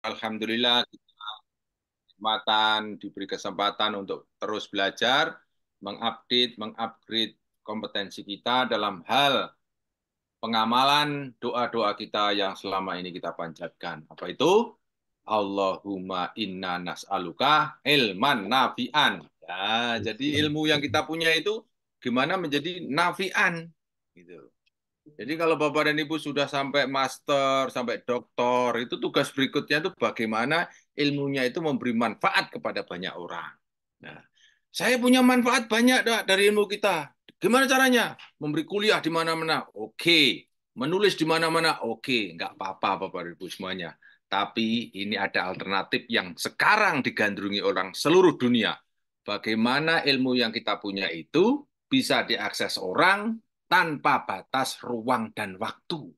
Alhamdulillah diberi kesempatan untuk terus belajar, mengupdate, mengupgrade kompetensi kita dalam hal pengamalan doa-doa kita yang selama ini kita panjatkan. Apa itu? Allahumma inna nas'aluka ilman nafi'an. Ya, jadi ilmu yang kita punya itu gimana menjadi nafi'an gitu. Jadi kalau Bapak dan Ibu sudah sampai master, sampai doktor, itu tugas berikutnya itu bagaimana ilmunya itu memberi manfaat kepada banyak orang. Nah, saya punya manfaat banyak dari ilmu kita. Gimana caranya? Memberi kuliah di mana-mana. Oke. Menulis di mana-mana. Oke. Nggak apa-apa Bapak dan Ibu semuanya. Tapi ini ada alternatif yang sekarang digandrungi orang seluruh dunia. Bagaimana ilmu yang kita punya itu bisa diakses orang tanpa batas ruang dan waktu.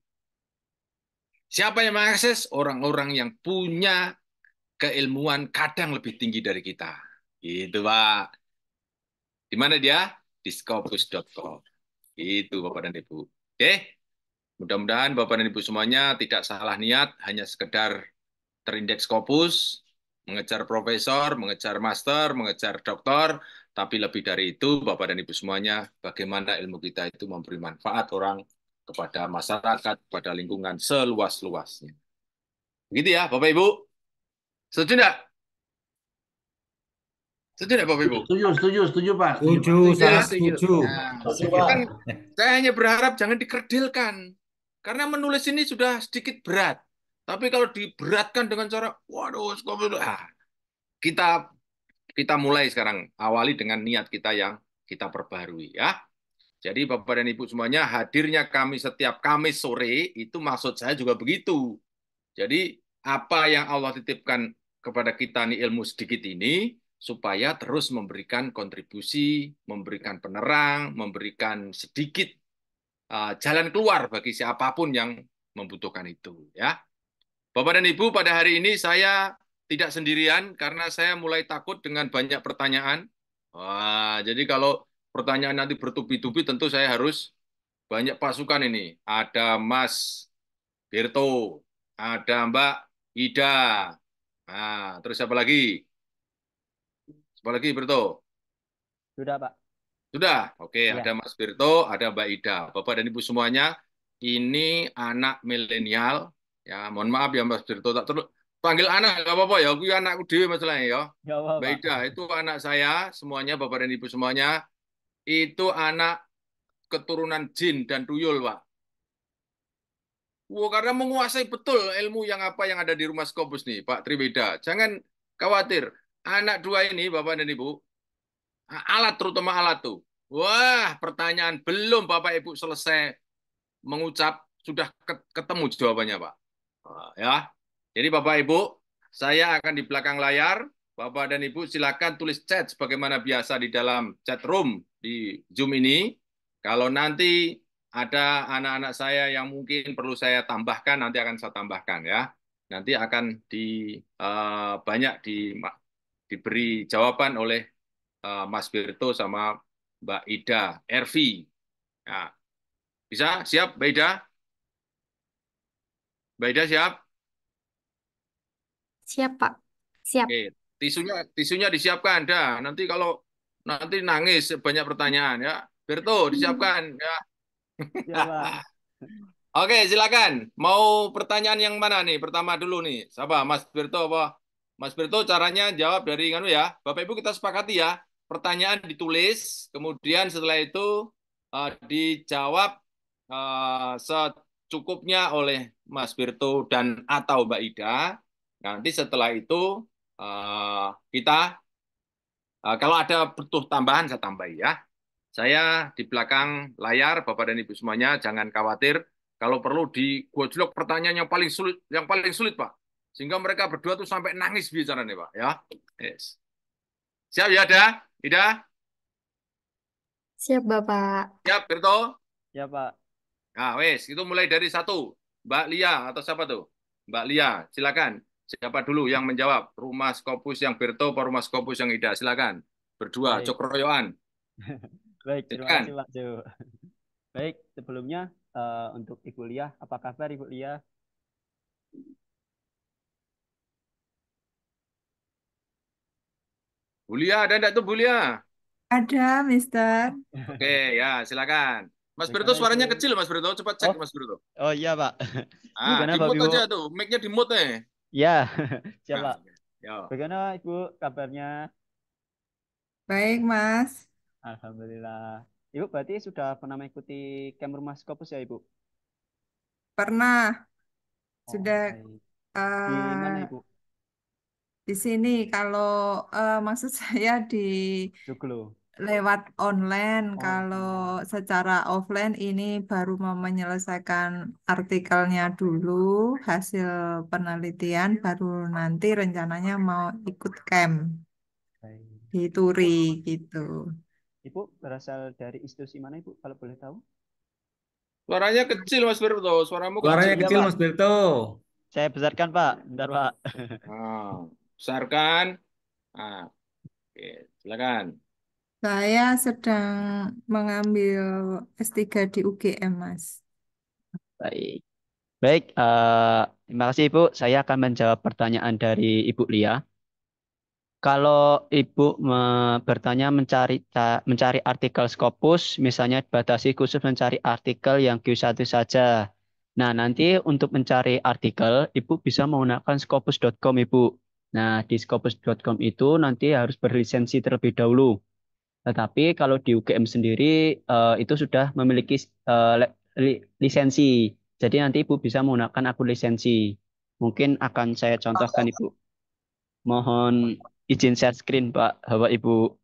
Siapa yang mengakses? Orang-orang yang punya keilmuan kadang lebih tinggi dari kita. Itu, Pak. Di mana dia? Di Scopus.com. Itu, Bapak dan Ibu. Oke? Mudah-mudahan Bapak dan Ibu semuanya tidak salah niat, hanya sekedar terindeks Scopus, mengejar profesor, mengejar master, mengejar doktor, tapi lebih dari itu, Bapak dan Ibu semuanya, bagaimana ilmu kita itu memberi manfaat orang kepada masyarakat, kepada lingkungan seluas-luasnya. Begitu ya, Bapak Ibu. Setuju enggak? Setuju enggak, Bapak Ibu? Setuju, setuju, setuju, Pak. Setuju, Setuju, Pak. Setuju ya? sangat setuju. Nah, Setuju, kan Pak. saya hanya berharap jangan dikerdilkan. Karena menulis ini sudah sedikit berat. Tapi kalau diberatkan dengan cara, waduh, kita kita mulai sekarang. Awali dengan niat kita yang kita perbarui ya. Jadi Bapak dan Ibu semuanya, hadirnya kami setiap Kamis sore, itu maksud saya juga begitu. Jadi apa yang Allah titipkan kepada kita nih ilmu sedikit ini, supaya terus memberikan kontribusi, memberikan penerang, memberikan sedikit jalan keluar bagi siapapun yang membutuhkan itu. Ya, Bapak dan Ibu, pada hari ini saya tidak sendirian karena saya mulai takut dengan banyak pertanyaan. Wah, jadi kalau pertanyaan nanti bertubi-tubi, tentu saya harus banyak pasukan ini. Ada Mas Birto, ada Mbak Ida. Nah, terus siapa lagi? Siapa lagi, Birto? Sudah, Pak. Sudah, oke. Ada Ya. Mas Birto, ada Mbak Ida. Bapak dan Ibu semuanya, ini anak milenial. Ya, mohon maaf ya Mas Birto, tak terus panggil anak nggak apa-apa ya. Aku anakku dewi masalahnya ya. Ya apa, Mbak Pak? Ida, itu anak saya, semuanya Bapak dan Ibu semuanya, itu anak keturunan jin dan tuyul, Pak. Wah, karena menguasai betul ilmu yang apa yang ada di rumah Skopus nih, Pak Triweda. Jangan khawatir. Anak dua ini, Bapak dan Ibu, alat terutama alat tuh. Wah, pertanyaan belum Bapak Ibu selesai mengucap sudah ketemu jawabannya, Pak. Ya. Jadi Bapak Ibu, saya akan di belakang layar. Bapak dan Ibu silakan tulis chat sebagaimana biasa di dalam chat room di Zoom ini. Kalau nanti ada anak-anak saya yang mungkin perlu saya tambahkan, nanti akan saya tambahkan ya. Nanti akan banyak diberi jawaban oleh Mas Birto sama Mbak Ida, Ervi. Nah, bisa? Siap, Mbak Ida? Mbak Ida siap? Siap, Pak. Siap. Oke, tisunya disiapkan dah. Nanti kalau nanti nangis banyak pertanyaan ya. Berto disiapkan ya. Ya, Pak. Oke, silakan. Mau pertanyaan yang mana nih? Pertama dulu nih. Siapa? Mas Berto apa? Mas Berto caranya jawab dari nganu ya. Bapak Ibu kita sepakati ya. Pertanyaan ditulis, kemudian setelah itu dijawab secukupnya oleh Mas Berto dan atau Mbak Ida. Nanti setelah itu kita kalau ada butuh tambahan saya tambahi ya. Saya di belakang layar, Bapak dan Ibu semuanya, jangan khawatir. Kalau perlu digojlok pertanyaan yang paling sulit, Pak. Sehingga mereka berdua tuh sampai nangis bicaranya, Pak. Ya, yes. Siap ya, Ida? Siap, Bapak. Siap, Berto? Ya, Pak. Nah, wes, itu mulai dari satu. Mbak Lia atau siapa tuh? Mbak Lia, silakan. Siapa dulu yang menjawab? Rumah Skopus yang Berto atau rumah Skopus yang Ida? Silakan. Berdua, Baik. cokroyoan. Baik, terima kasih, Silakan. Pak Jo. Baik, sebelumnya untuk Ibu Lia, apa kabar Ibu Lia? Bulia, ada enggak tuh Bulia? Ada, Mister. Oke, ya silakan. Mas Brito Bagaimana Ibu? suaranya kecil Mas Brito, coba cek Oh, Mas Brito. oh iya Pak. Ah, Bagaimana di Bapak mute Ibu? aja tuh, mic-nya di mute nih. Ya, siap Nah, Pak. yo. Bagaimana Ibu kabarnya? Baik, Mas. Alhamdulillah. Ibu berarti sudah pernah mengikuti camp rumah Scopus ya Ibu? Pernah Oh, sudah baik. Di mana eh, Ibu? di sini kalau maksud saya di Joglo. lewat online. Oh, Kalau secara offline ini baru mau menyelesaikan artikelnya dulu, hasil penelitian, baru nanti rencananya mau ikut camp baik. di Ibu, Turi gitu. Ibu berasal dari institusi mana Ibu kalau boleh tahu? Suaranya kecil Mas Brito, suaramu Suaranya kecil. Iya kecil Pak, Mas Berto. saya besarkan Pak. Bentar Pak. Ah, besarkan. Ah, oke, silakan. Saya sedang mengambil S3 di UGM, Mas. Baik. Baik, terima kasih Ibu. Saya akan menjawab pertanyaan dari Ibu Lia. Kalau Ibu bertanya mencari artikel Scopus, misalnya batasi khusus mencari artikel yang Q1 saja. Nah, nanti untuk mencari artikel, Ibu bisa menggunakan scopus.com, Ibu. Nah, di scopus.com itu nanti harus berlisensi terlebih dahulu. Tetapi kalau di UGM sendiri itu sudah memiliki lisensi. Jadi nanti Ibu bisa menggunakan akun lisensi. Mungkin akan saya contohkan Ibu. Mohon izin share screen, Pak, Bapak Ibu.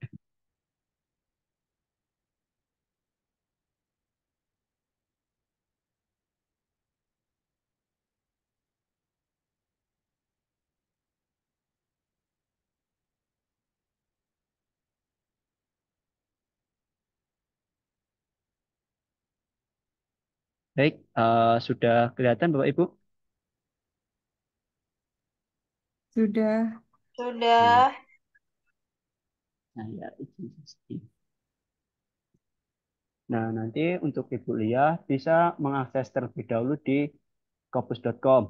Baik, sudah kelihatan Bapak Ibu? Sudah. Baik. Sudah. Nah, ya, izin share screen. Nah, nanti untuk Ibu Lia bisa mengakses terlebih dahulu di scopus.com.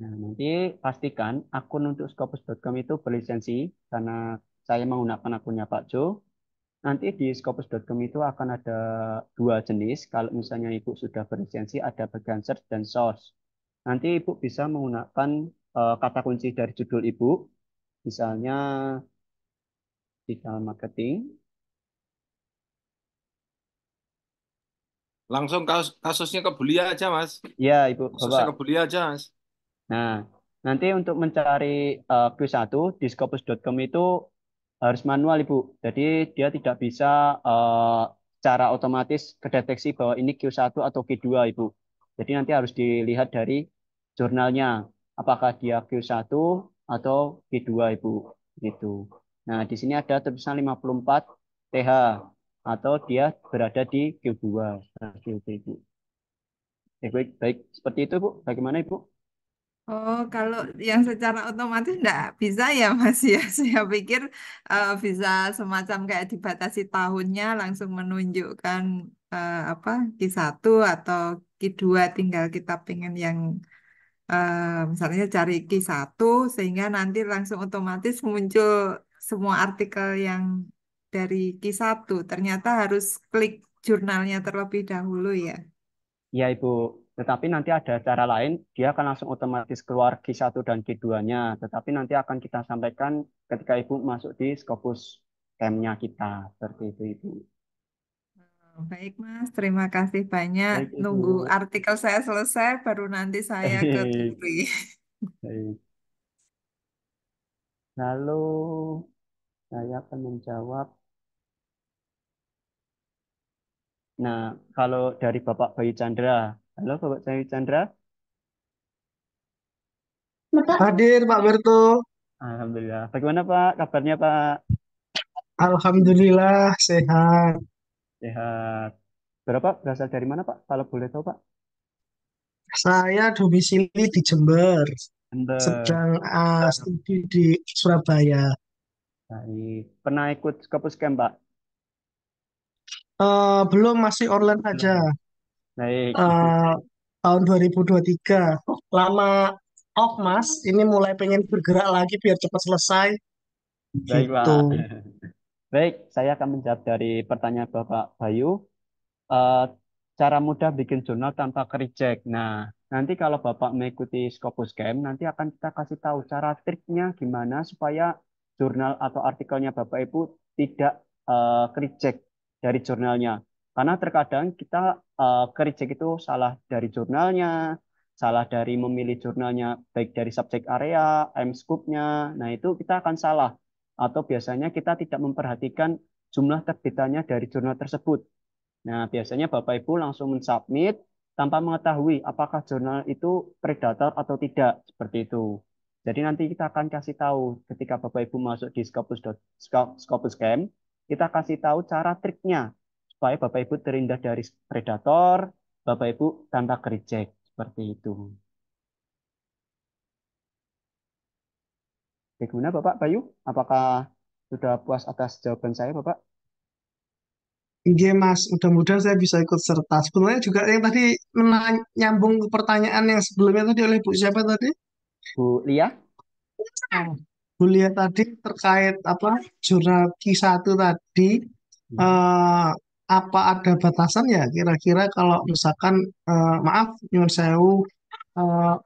Nah, nanti pastikan akun untuk scopus.com itu berlisensi karena saya menggunakan akunnya Pak Jo. Nanti di scopus.com itu akan ada dua jenis. Kalau misalnya Ibu sudah berlisensi, ada bagian search dan source. Nanti Ibu bisa menggunakan kata kunci dari judul Ibu, misalnya digital marketing. Langsung kasusnya ke Bulia aja Mas. Ya, Ibu, Kasusnya Bapak. ke Bulia aja Mas. Nah, nanti untuk mencari Q1 di scopus.com itu harus manual, Ibu. Jadi dia tidak bisa eh, secara otomatis kedeteksi bahwa ini Q1 atau Q2, Ibu. Jadi nanti harus dilihat dari jurnalnya, apakah dia Q1 atau Q2, Ibu. Gitu. Nah, di sini ada tulisan 54 TH atau dia berada di Q2. Nah, gitu, Ibu. Baik, baik. Seperti itu, Bu. Bagaimana, Ibu? Oh, kalau yang secara otomatis enggak bisa ya, Mas ya. Saya pikir bisa semacam kayak dibatasi tahunnya langsung menunjukkan apa Q1 atau Q2 tinggal kita pengen yang misalnya cari Q1 sehingga nanti langsung otomatis muncul semua artikel yang dari Q1. Ternyata harus klik jurnalnya terlebih dahulu ya. Ya, Ibu. Tetapi nanti ada cara lain, dia akan langsung otomatis keluar Q1 dan Q2-nya. Tetapi nanti akan kita sampaikan ketika Ibu masuk di Scopus Camp-nya kita. Seperti itu, Ibu. Baik, Mas. Terima kasih banyak. Baik, Ibu. Nunggu artikel saya selesai, baru nanti saya ke Baik. Turi. Baik. Lalu saya akan menjawab. Nah, kalau dari Bapak Bayu Chandra. Halo, Bapak Bayu Chandra. Hadir Pak Berto. Alhamdulillah. Bagaimana, Pak? Kabarnya, Pak? Alhamdulillah sehat. Sehat. Berapa berasal dari mana, Pak? Kalau boleh tahu, Pak. Saya domisili di Jember, Jember. sedang studi di Surabaya. Baik. Pernah ikut Scopus Camp, Pak? Belum, masih online saja. Belum. Baik. Eh, tahun 2023. Lama off Mas, ini mulai pengen bergerak lagi biar cepat selesai Baik, gitu. Pak. Baik, saya akan menjawab dari pertanyaan Bapak Bayu. eh, Cara mudah bikin jurnal tanpa kereject. Nah, nanti kalau Bapak mengikuti Scopus Camp, nanti akan kita kasih tahu cara triknya gimana supaya jurnal atau artikelnya Bapak Ibu tidak kereject dari jurnalnya. Karena terkadang kita kereject itu salah dari jurnalnya, salah dari memilih jurnalnya, baik dari subjek area, M-scope-nya. Nah, itu kita akan salah. Atau biasanya kita tidak memperhatikan jumlah terbitannya dari jurnal tersebut. Nah, biasanya Bapak Ibu langsung mensubmit tanpa mengetahui apakah jurnal itu predator atau tidak, seperti itu. Jadi nanti kita akan kasih tahu ketika Bapak Ibu masuk di Scopus Camp, kita kasih tahu cara triknya supaya Bapak Ibu terhindar dari predator, Bapak Ibu tanpa kereject, seperti itu. Bagaimana Bapak Bayu? Apakah sudah puas atas jawaban saya, Bapak? Iya Mas, mudah-mudahan saya bisa ikut serta. Sebenarnya juga yang tadi nyambung ke pertanyaan yang sebelumnya tadi oleh Bu siapa tadi? Bu Lia? Nah, Bu Lia tadi terkait apa jurnal Q1 tadi, Hmm. eh, apa ada batasan ya kira-kira kalau misalkan maaf nyuwun sewu,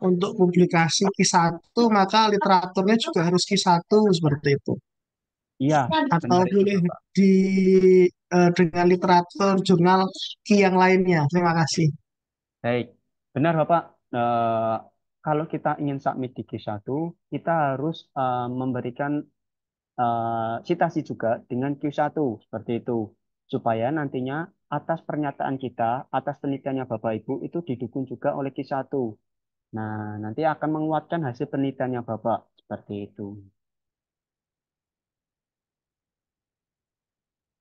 untuk publikasi Q1 maka literaturnya juga harus Q1 seperti itu. Iya, Atau benar itu, boleh Bapak. di dengan literatur jurnal Q yang lainnya. Terima kasih. Baik, benar Bapak. Eh, Kalau kita ingin submit di Q1, kita harus memberikan citasi juga dengan Q1, seperti itu. Supaya nantinya atas pernyataan kita, atas penelitiannya Bapak Ibu, itu didukung juga oleh Q1. Nah, nanti akan menguatkan hasil penelitiannya Bapak, seperti itu.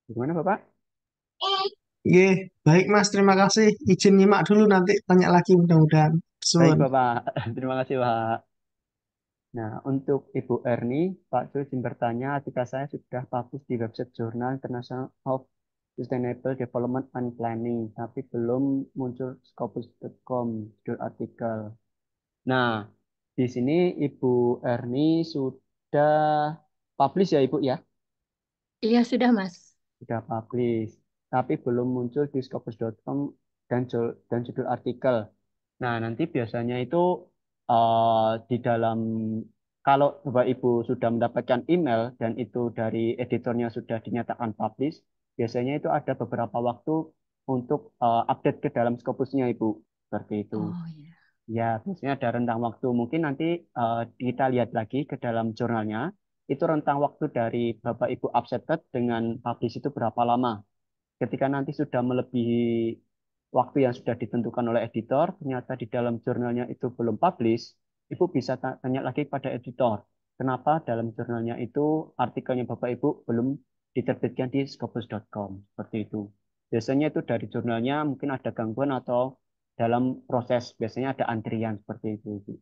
Gimana Bapak? Oke, baik Mas, terima kasih. Izin nyimak dulu nanti tanya lagi mudah-mudahan. Baik Suwun. Bapak, terima kasih Pak. Nah, untuk Ibu Erni, Pak Jul izin bertanya, jika saya sudah publish di website Jurnal International of Sustainable Development and Planning, tapi belum muncul scopus.com judul artikel. Nah, di sini Ibu Erni sudah publish ya Ibu ya? Iya, sudah, Mas. Sudah publish, tapi belum muncul di scopus.com dan judul artikel. Nah, nanti biasanya itu di dalam kalau Bapak Ibu sudah mendapatkan email dan itu dari editornya sudah dinyatakan publish, biasanya itu ada beberapa waktu untuk update ke dalam Scopusnya Ibu. Seperti itu. Oh, iya. Ya, biasanya ada rentang waktu. Mungkin nanti kita lihat lagi ke dalam jurnalnya. Itu rentang waktu dari Bapak Ibu updated dengan publish itu berapa lama. Ketika nanti sudah melebihi waktu yang sudah ditentukan oleh editor, ternyata di dalam jurnalnya itu belum publish, Ibu bisa tanya lagi pada editor, kenapa dalam jurnalnya itu artikelnya Bapak Ibu belum diterbitkan di scopus.com, seperti itu. Biasanya itu dari jurnalnya mungkin ada gangguan atau dalam proses, biasanya ada antrian seperti itu, Ibu.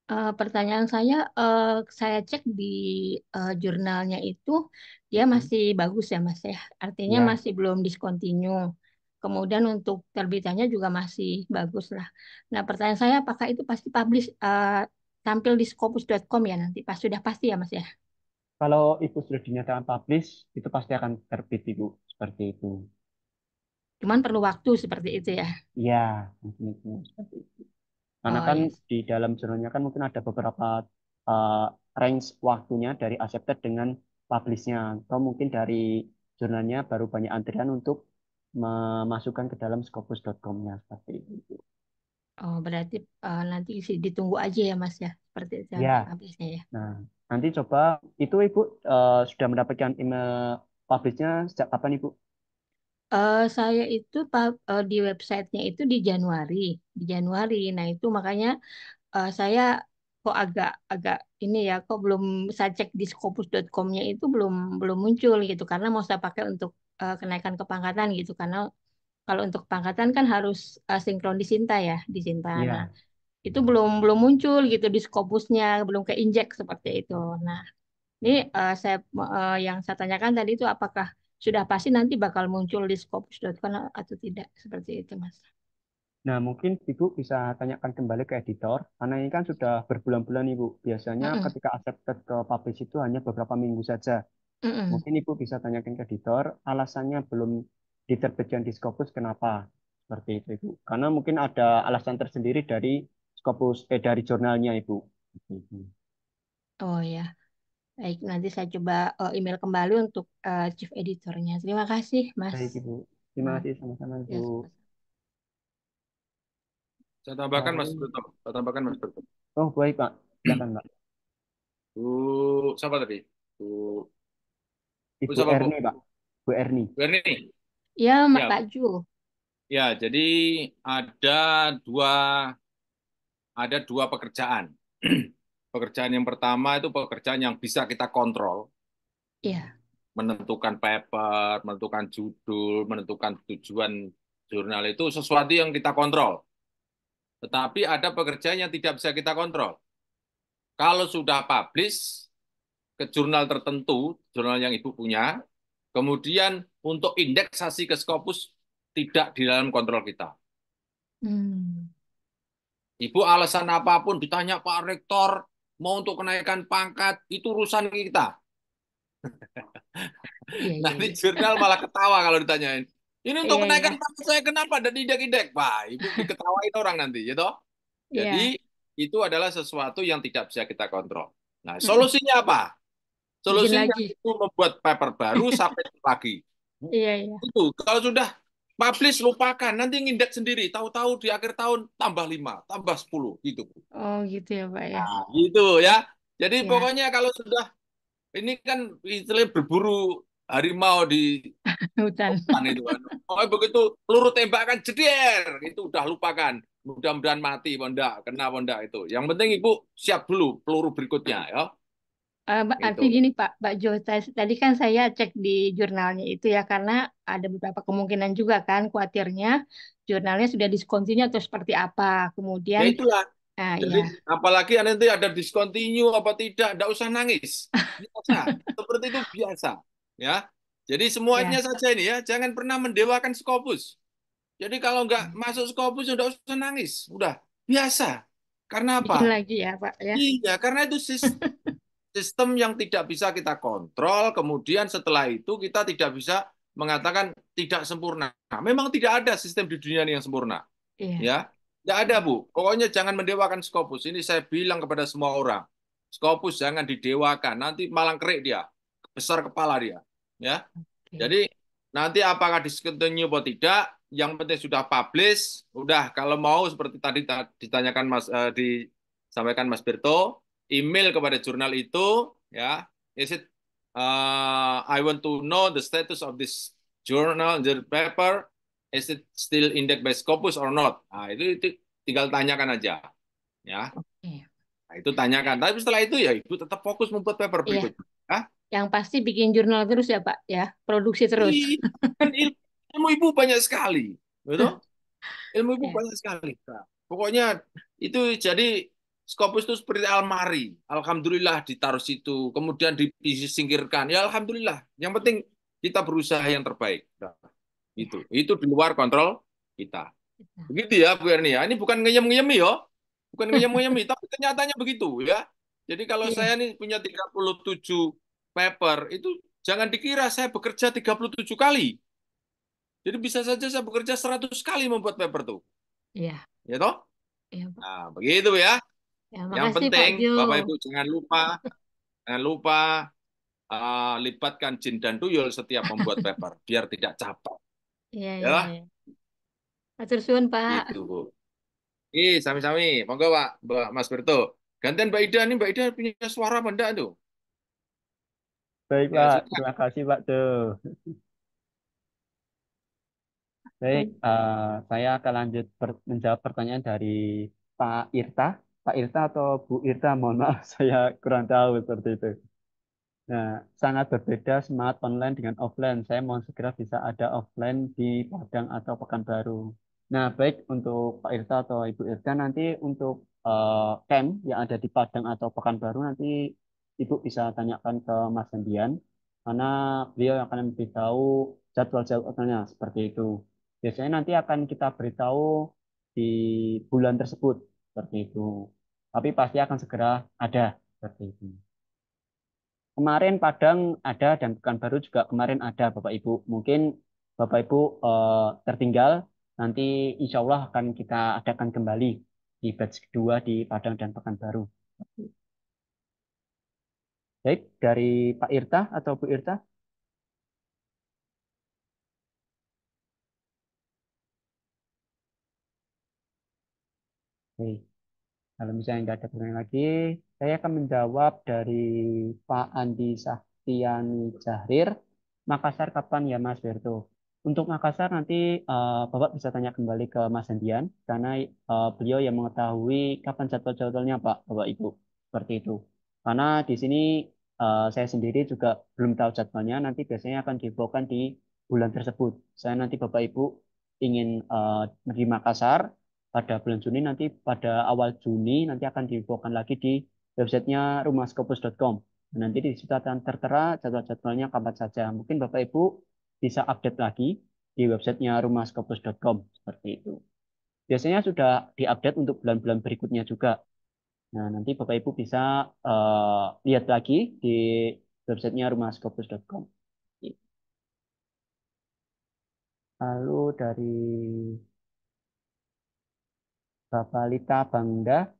Pertanyaan saya cek di jurnalnya itu, dia Mhm. masih bagus ya, Mas ya. Artinya Ya, masih belum discontinue. Kemudian untuk terbitannya juga masih bagus lah. Nah, pertanyaan saya apakah itu pasti publish tampil di scopus.com ya nanti? Pas sudah pasti ya, Mas ya. kalau Ibu sudah dinyatakan publish, itu pasti akan terbit, Ibu. Seperti itu. Cuman perlu waktu seperti itu ya. Ya, mungkin itu. Seperti itu. Karena Oh kan ya. di dalam jurnalnya kan mungkin ada beberapa uh, range waktunya dari accepted dengan publish-nya. Atau mungkin dari jurnalnya baru banyak antrian untuk memasukkan ke dalam scopus.com-nya seperti itu. Oh, berarti nanti ditunggu aja ya, Mas ya. Seperti itu untuk Ya, publishnya ya. nah nanti coba itu Ibu sudah mendapatkan email publish-nya sejak kapan Ibu? Saya itu di websitenya itu di Januari, di Januari. Nah itu makanya saya kok agak ini ya, kok belum saya cek di scopus.com-nya itu belum belum muncul gitu, karena mau saya pakai untuk kenaikan kepangkatan gitu. Karena kalau untuk kepangkatan kan harus sinkron di Sinta ya, di Sinta. Nah Iya. itu belum belum muncul gitu di Scopusnya, belum keinjek seperti itu. Nah ini yang saya tanyakan tadi itu apakah sudah pasti nanti bakal muncul di Scopus.com atau tidak seperti itu, Mas? Nah, mungkin Ibu bisa tanyakan kembali ke editor, karena ini kan sudah berbulan-bulan Ibu. Biasanya Mm-mm, ketika accepted ke publish itu hanya beberapa minggu saja. mm-mm. Mungkin Ibu bisa tanyakan ke editor, alasannya belum diterbitkan di Scopus kenapa? Seperti itu, Ibu. Karena mungkin ada alasan tersendiri dari Scopus, dari jurnalnya, Ibu. Mhm. Oh ya, baik. Nanti saya coba email kembali untuk chief editornya. Terima kasih, Mas. Baik, Ibu. Terima Nah, kasih sama-sama, ya, Ibu. Saya tambahkan Mas Lalu, Bruto. Saya tambahkan Mas Bruto. oh baik, Pak. Silakan, Pak. Siapa tadi? Bu, Ibu siapa Bu? Erni, Pak. Bu Erni. Bu Erni. ya, Ya, Pak Ju. ya. Jadi ada dua ada dua pekerjaan. Pekerjaan yang pertama itu pekerjaan yang bisa kita kontrol, Ya. menentukan paper, menentukan judul, menentukan tujuan jurnal itu sesuatu yang kita kontrol. Tetapi ada pekerjaan yang tidak bisa kita kontrol. Kalau sudah publish ke jurnal tertentu, jurnal yang Ibu punya, kemudian untuk indeksasi ke Scopus tidak di dalam kontrol kita. Hmm. Ibu alasan apapun ditanya Pak Rektor, mau untuk kenaikan pangkat, itu urusan kita. Iya, iya, Nanti iya. jurnal malah ketawa kalau ditanyain. Ini untuk Iya, iya. kenaikan pangkat saya kenapa? Dan indek-indek. Wah, Ibu diketawain orang nanti, gitu. Jadi, Iya. itu adalah sesuatu yang tidak bisa kita kontrol. Nah, Mm-mm. solusinya apa? Bikin Solusinya lagi. itu membuat paper baru sampai lagi. Iya, iya. Itu kalau sudah publish lupakan, nanti ngindek sendiri. Tahu-tahu di akhir tahun tambah 5, tambah 10 gitu. Oh, gitu ya, Pak ya. Nah, gitu ya. Jadi Ya, pokoknya kalau sudah ini kan istilahnya berburu harimau di hutan. hutan itu kan. Oh, begitu peluru tembakan jeder, itu udah lupakan. Mudah-mudahan mati, bonda, kena bonda itu. Yang penting Ibu siap dulu peluru berikutnya ya. Arti Itu. gini Pak Jo, tadi kan saya cek di jurnalnya itu ya karena ada beberapa kemungkinan juga kan khawatirnya jurnalnya sudah diskontinuer atau seperti apa. Ya Kemudian, itulah. ya, Jadi apalagi nanti ada discontinue apa tidak, enggak usah nangis. Biasa. Seperti itu biasa. Ya. Jadi semuanya ya, saja ini ya, jangan pernah mendewakan Scopus. Jadi kalau nggak masuk Scopus udah usah nangis. Udah biasa. Karena bikin apa? lagi ya Pak ya. Iya, karena itu sistem yang tidak bisa kita kontrol. Kemudian setelah itu kita tidak bisa mengatakan tidak sempurna. Nah, memang tidak ada sistem di dunia ini yang sempurna. Iya. Ya, tidak ada Bu. Pokoknya jangan mendewakan Scopus. Ini saya bilang kepada semua orang. Scopus jangan didewakan. Nanti malang kerik dia, besar kepala dia. Ya, Oke. jadi nanti apakah discontinue atau tidak, yang penting sudah publish. Udah kalau mau seperti tadi ditanyakan Mas disampaikan Mas Berto, email kepada jurnal itu ya. Is it I want to know the status of this journal, the paper, is it still indexed by Scopus or not? Nah, itu tinggal tanyakan aja ya. Oke. Nah, itu tanyakan. Tapi setelah itu ya Ibu tetap fokus membuat paper Iya. berikutnya. Ya. Yang pasti bikin jurnal terus ya Pak ya, produksi terus. Iya, kan ilmu ibu banyak sekali, betul? Ilmu ibu Ya. banyak sekali. Nah, pokoknya itu jadi Scopus itu seperti almari. Alhamdulillah ditaruh situ, kemudian disingkirkan. Ya alhamdulillah. Yang penting kita berusaha yang terbaik. Nah, Ya. itu di luar kontrol kita. Begitu ya Bu Erni ya. Ini bukan ngeyem-ngeyemi ya. Bukan ngeyem-ngeyemi, tapi kenyataannya begitu ya. Jadi kalau saya Iya. nih punya 37 paper, itu jangan dikira saya bekerja 37 kali. Jadi bisa saja saya bekerja 100 kali membuat paper tuh. Iya. Ya toh? Iya Pak. Nah, begitu ya. Ya, Yang makasih Pak penting Jo. Bapak Ibu jangan lupa libatkan jin dan tuyul setiap membuat paper biar tidak capek. Iya, iya, Ya, iya. Atur suwun Pak. gitu Bu. Sami-sami. Monggo Pak, Mas Berto. Gantian Mbak Ida nih, Mbak Ida punya suara apa enggak tuh? Baik, Ya, Pak. silakan. Terima kasih, Pak Jo. Baik, Baik. saya akan lanjut menjawab pertanyaan dari Pak Irta. Pak Irta atau Bu Irta, mohon maaf, saya kurang tahu seperti itu. Nah, sangat berbeda semangat online dengan offline. Saya mohon segera bisa ada offline di Padang atau Pekanbaru. Nah, baik untuk Pak Irta atau Ibu Irta nanti untuk camp yang ada di Padang atau Pekanbaru nanti Ibu bisa tanyakan ke Mas Hendian karena beliau yang akan memberitahu jadwal-jadwalnya seperti itu. Biasanya nanti akan kita beritahu di bulan tersebut seperti itu. Tapi pasti akan segera ada seperti itu. Kemarin Padang ada dan Pekanbaru juga kemarin ada Bapak Ibu. Mungkin Bapak Ibu tertinggal, nanti insya Allah akan kita adakan kembali di batch kedua di Padang dan Pekanbaru. Baik, dari Pak Irta atau Bu Irta? Baik. Kalau misalnya nggak ada pertanyaan lagi, saya akan menjawab dari Pak Andi Sahtiani Jahrir. Makassar kapan ya Mas Berto? Untuk Makassar nanti Bapak bisa tanya kembali ke Mas Hendian, karena beliau yang mengetahui kapan jadwal-jadwalnya Pak, Bapak Ibu. Seperti itu. Karena di sini saya sendiri juga belum tahu jadwalnya, nanti biasanya akan diinfokan di bulan tersebut. Saya nanti Bapak Ibu ingin di Makassar, pada bulan Juni nanti pada awal Juni nanti akan diinfokan lagi di websitenya rumahskopus.com. Nanti di situ akan tertera jadwal-jadwalnya kapan saja. Mungkin Bapak Ibu bisa update lagi di websitenya rumahskopus.com seperti itu. Biasanya sudah diupdate untuk bulan-bulan berikutnya juga. Nah, nanti Bapak Ibu bisa lihat lagi di websitenya rumahskopus.com. Lalu dari Bapak Lita Bangda,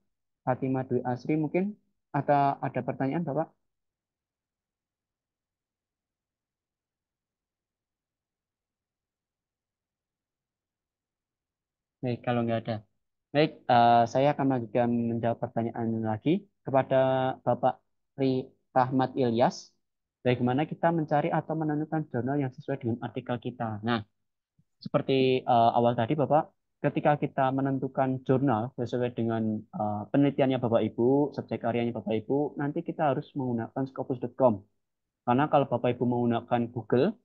Fatimah Dwi Asri mungkin ada pertanyaan Bapak? Baik, kalau nggak ada. Baik, saya akan melanjutkan menjawab pertanyaan lagi kepada Bapak Rahmat Ilyas. Bagaimana kita mencari atau menemukan jurnal yang sesuai dengan artikel kita? Nah, seperti awal tadi Bapak, ketika kita menentukan jurnal sesuai dengan penelitiannya Bapak Ibu, subjek karyanya Bapak Ibu, nanti kita harus menggunakan scopus.com. Karena kalau Bapak Ibu menggunakan Google,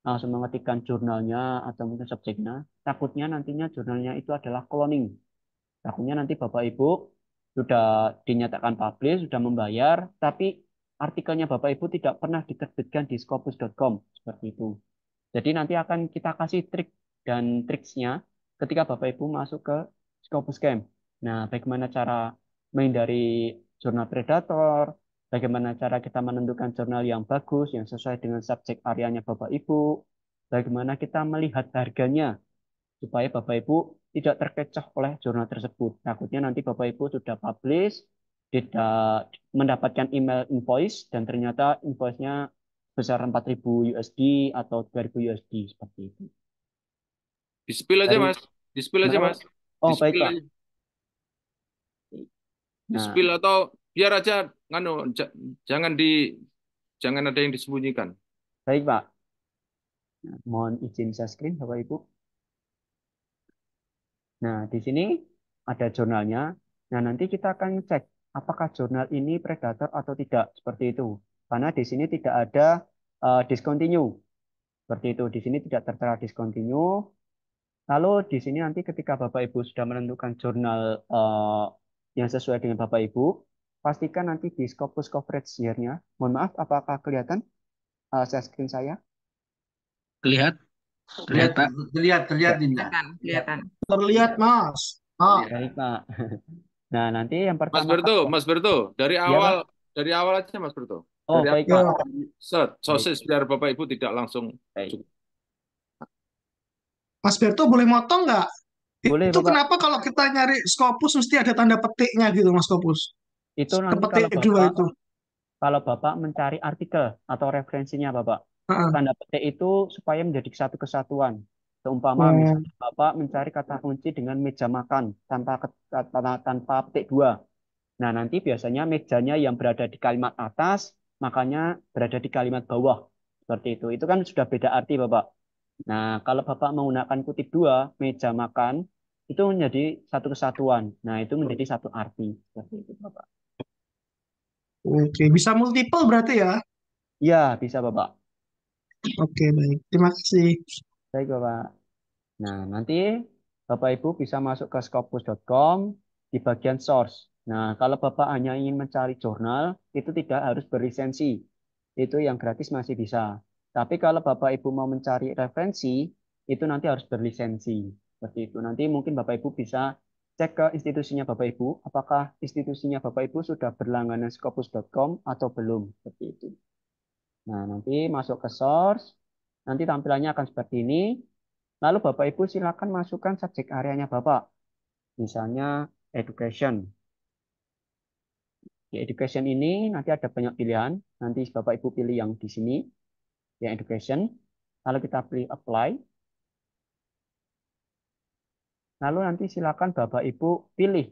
langsung mengetikkan jurnalnya atau mungkin subjeknya, takutnya nantinya jurnalnya itu adalah cloning. Takutnya nanti Bapak Ibu sudah dinyatakan publish, sudah membayar, tapi artikelnya Bapak Ibu tidak pernah diterbitkan di scopus.com seperti itu. Jadi nanti akan kita kasih trik dan triksnya ketika Bapak Ibu masuk ke Scopus Camp. Nah, bagaimana cara menghindari jurnal predator, bagaimana cara kita menentukan jurnal yang bagus, yang sesuai dengan subjek areanya Bapak Ibu, bagaimana kita melihat harganya, supaya Bapak Ibu tidak terkecoh oleh jurnal tersebut. Takutnya nanti Bapak Ibu sudah publish, tidak mendapatkan email invoice, dan ternyata invoice-nya besar 4.000 USD atau 2.000 USD seperti itu. Di-spill aja, Dari Mas. Di-spill aja, kenapa? Mas. Oh, baik Di-spill Pak. aja. Nah, Di-spill atau biar aja jangan jangan ada yang disembunyikan. baik Pak. Nah, mohon izin share screen Bapak Ibu. Nah, di sini ada jurnalnya. Nah, nanti kita akan cek apakah jurnal ini predator atau tidak seperti itu. Karena di sini tidak ada discontinue. Seperti itu. Di sini tidak tertera discontinue. Lalu di sini nanti ketika Bapak Ibu sudah menentukan jurnal yang sesuai dengan Bapak Ibu, pastikan nanti di Scopus coverage year-nya. Mohon maaf, apakah kelihatan share screen saya? Terlihat, terlihat Pak. Terlihat Ya, ini. Kelihatan. Terlihat, Mas. Ah, baik Pak. Nah, nanti yang Mas pertama Berto, Mas Berto, ya Pak. dari awal aja Mas Berto. Oh, Dari baik ya. awal Pak. Baik, sosis biar Bapak Ibu tidak langsung baik. Mas Berto boleh motong nggak? Boleh Itu Bapak. kenapa kalau kita nyari Scopus mesti ada tanda petiknya gitu, Mas Scopus? Itu nanti Petik dua itu. kalau Bapak mencari artikel atau referensinya Bapak, Heeh. tanda petik itu supaya menjadi satu kesatuan. Seumpama Oh, misalnya Bapak mencari kata kunci dengan meja makan tanpa petik dua. Nah, nanti biasanya mejanya yang berada di kalimat atas, makanya berada di kalimat bawah. Seperti itu. Itu kan sudah beda arti, Bapak. Nah, kalau Bapak menggunakan kutip dua, meja makan, itu menjadi satu kesatuan. Nah, itu menjadi satu arti. Seperti itu, Bapak. oke. Bisa multiple berarti ya? Iya, bisa, Bapak. Oke, baik. Terima kasih. Baik, Bapak. Nah, nanti Bapak Ibu bisa masuk ke scopus.com di bagian source. Nah, kalau Bapak hanya ingin mencari jurnal, itu tidak harus berlisensi. Itu yang gratis masih bisa. Tapi kalau Bapak Ibu mau mencari referensi, itu nanti harus berlisensi. Seperti itu. Nanti mungkin Bapak Ibu bisa cek ke institusinya Bapak Ibu, apakah institusinya Bapak Ibu sudah berlangganan scopus.com atau belum. Seperti itu. Nah, nanti masuk ke source, nanti tampilannya akan seperti ini. Lalu Bapak Ibu silakan masukkan subjek areanya Bapak. Misalnya education. Di education ini nanti ada banyak pilihan. Nanti Bapak Ibu pilih yang di sini, yang education. Lalu kita pilih apply. Lalu nanti silakan Bapak Ibu pilih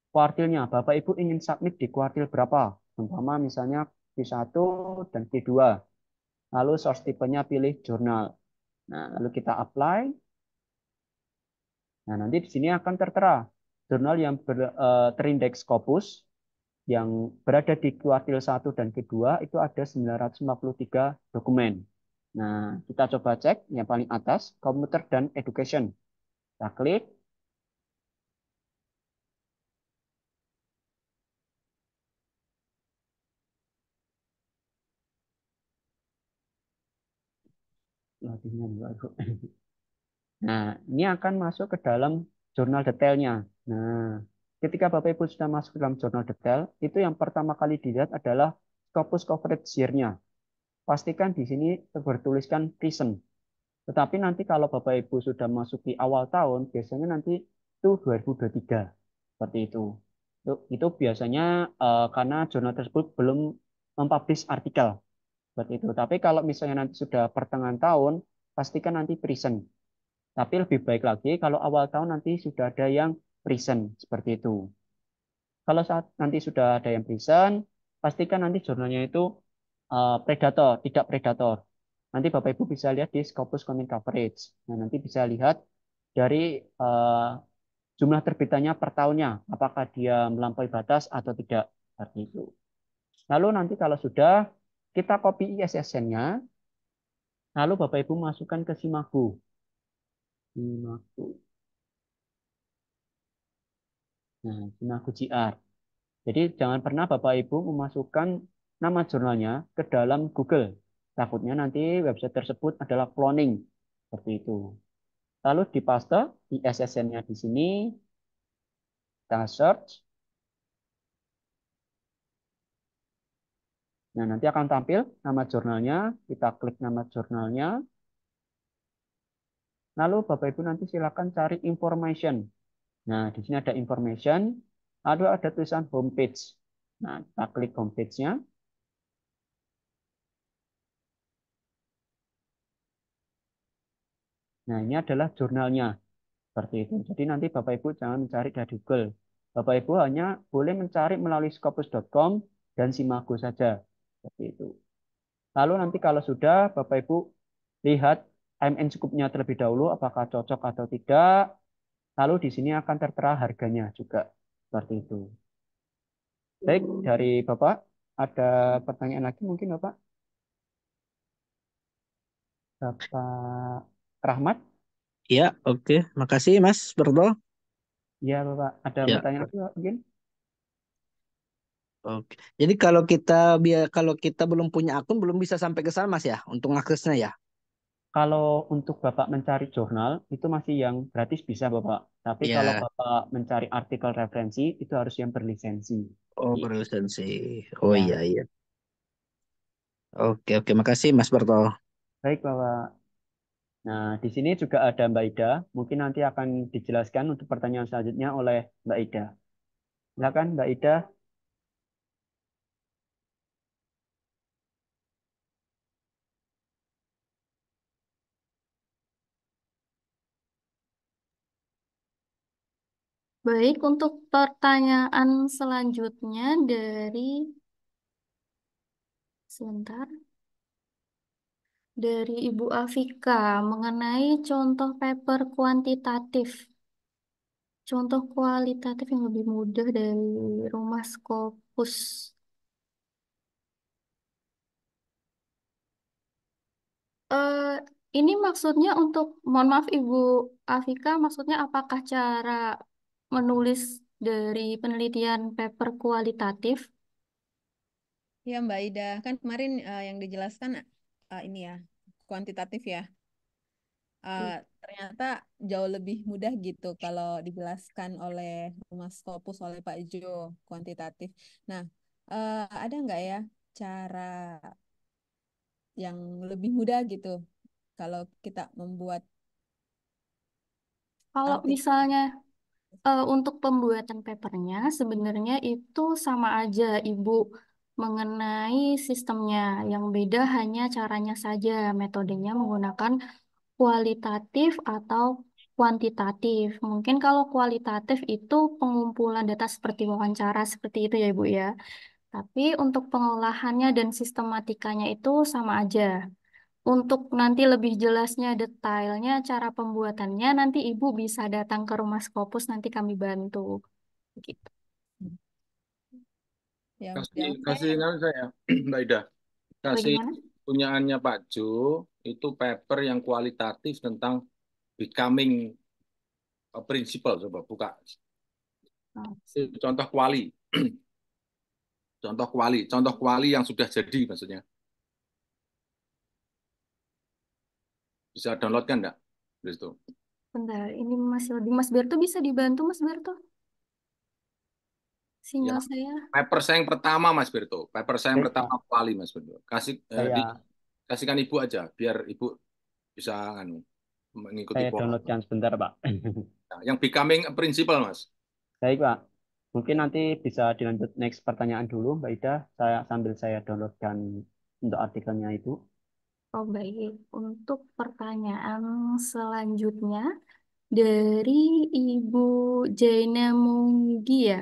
kuartilnya. Bapak Ibu ingin submit di kuartil berapa? Umpama misalnya Q1 dan Q2. Lalu source tipenya pilih jurnal. Nah, lalu kita apply. Nah, nanti di sini akan tertera jurnal yang terindeks Scopus yang berada di kuartil 1 dan kedua itu ada 953 dokumen. Nah, kita coba cek yang paling atas, Computer dan Education. Kita klik. Nah, ini akan masuk ke dalam jurnal detailnya. Nah, ketika Bapak Ibu sudah masuk ke dalam jurnal detail, itu yang pertama kali dilihat adalah Scopus Coverage Year-nya. Pastikan di sini bertuliskan present. Tetapi nanti kalau Bapak Ibu sudah masuk di awal tahun, biasanya nanti itu 2023. Seperti itu. Itu biasanya karena jurnal tersebut belum mempublish artikel. Seperti itu. Tapi kalau misalnya nanti sudah pertengahan tahun, pastikan nanti present. Tapi lebih baik lagi kalau awal tahun nanti sudah ada yang present. Seperti itu. Kalau saat nanti sudah ada yang present, pastikan nanti jurnalnya itu predator, tidak predator. Nanti Bapak Ibu bisa lihat di Scopus Content Coverage. Nah, nanti bisa lihat dari jumlah terbitannya per tahunnya, apakah dia melampaui batas atau tidak. Seperti itu. Lalu nanti kalau sudah, kita copy ISSN-nya, lalu Bapak Ibu masukkan ke Simagu. Simagu. Nah, Simagu GR. Jadi jangan pernah Bapak Ibu memasukkan nama jurnalnya ke dalam Google. Takutnya nanti website tersebut adalah cloning. Seperti itu. Lalu di paste ISSN-nya di sini, kita search. Nah, nanti akan tampil nama jurnalnya. Kita klik nama jurnalnya. Lalu Bapak Ibu nanti silakan cari information. Nah, di sini ada information. Lalu ada tulisan homepage. Nah, kita klik homepage-nya. Nah, ini adalah jurnalnya. Seperti itu. Jadi nanti Bapak Ibu jangan mencari dari Google. Bapak Ibu hanya boleh mencari melalui scopus.com dan Simago saja. Seperti itu. Lalu nanti kalau sudah Bapak Ibu lihat IMN cukupnya terlebih dahulu apakah cocok atau tidak. Lalu di sini akan tertera harganya juga. Seperti itu. Baik, dari Bapak ada pertanyaan lagi mungkin Bapak? Bapak Rahmat? Ya, oke. Makasih Mas Berto. Ya Bapak, ada Ya, pertanyaan lagi Pak, mungkin? oke. Jadi kalau kita belum punya akun belum bisa sampai ke sana Mas ya untuk aksesnya ya. Kalau untuk Bapak mencari jurnal, itu masih yang gratis bisa Bapak. Tapi kalau Ya, Bapak mencari artikel referensi, itu harus yang berlisensi. oh Iya. berlisensi. Oh iya Ya, iya. Oke oke. Makasih Mas Berto. baik Bapak. Nah, di sini juga ada Mbak Ida. Mungkin nanti akan dijelaskan untuk pertanyaan selanjutnya oleh Mbak Ida. Silakan Mbak Ida. Baik, untuk pertanyaan selanjutnya sebentar, dari Ibu Afika mengenai contoh paper kuantitatif. Contoh kualitatif yang lebih mudah dari rumah Scopus. Eh, ini maksudnya mohon maaf Ibu Afika, maksudnya apakah cara menulis dari penelitian paper kualitatif? Ya Mbak Ida, kan kemarin yang dijelaskan ini ya, kuantitatif ya. ternyata jauh lebih mudah gitu kalau dijelaskan oleh Mas Scopus oleh Pak Jo kuantitatif. Nah, ada nggak ya cara yang lebih mudah gitu kalau kita membuat Kalau artikel? misalnya untuk pembuatan papernya sebenarnya itu sama aja Ibu mengenai sistemnya. Yang beda hanya caranya saja, metodenya menggunakan kualitatif atau kuantitatif. Mungkin kalau kualitatif itu pengumpulan data seperti wawancara seperti itu ya Ibu ya. Tapi untuk pengolahannya dan sistematikanya itu sama aja. Untuk nanti lebih jelasnya, detailnya, cara pembuatannya, nanti Ibu bisa datang ke Rumah Scopus, nanti kami bantu. Gitu. Kasih Yang kasih saya nama saya, Mbak Ida. Kasih Bagaimana? punyaannya Pak Jo itu paper yang kualitatif tentang becoming a principal, coba buka. Oh, Itu contoh kuali yang sudah jadi maksudnya. Bisa download kan enggak? Di situ. bentar, ini masih lebih. Mas Berto bisa dibantu, Mas Berto? Ya, Sinyal saya. paper saya yang pertama Mas Berto. Paper saya yang Baik, Pak. pertama kuali Mas Berto. Saya Kasihkan Ibu aja biar Ibu bisa mengikuti saya pola. downloadkan sebentar, Pak. Nah, yang becoming a principal Mas. Baik, Pak. Mungkin nanti bisa dilanjut next pertanyaan dulu, Mbak Ida. Sambil saya downloadkan untuk artikelnya itu. Oh, baik. Untuk pertanyaan selanjutnya dari Ibu Jaina Munggi ya.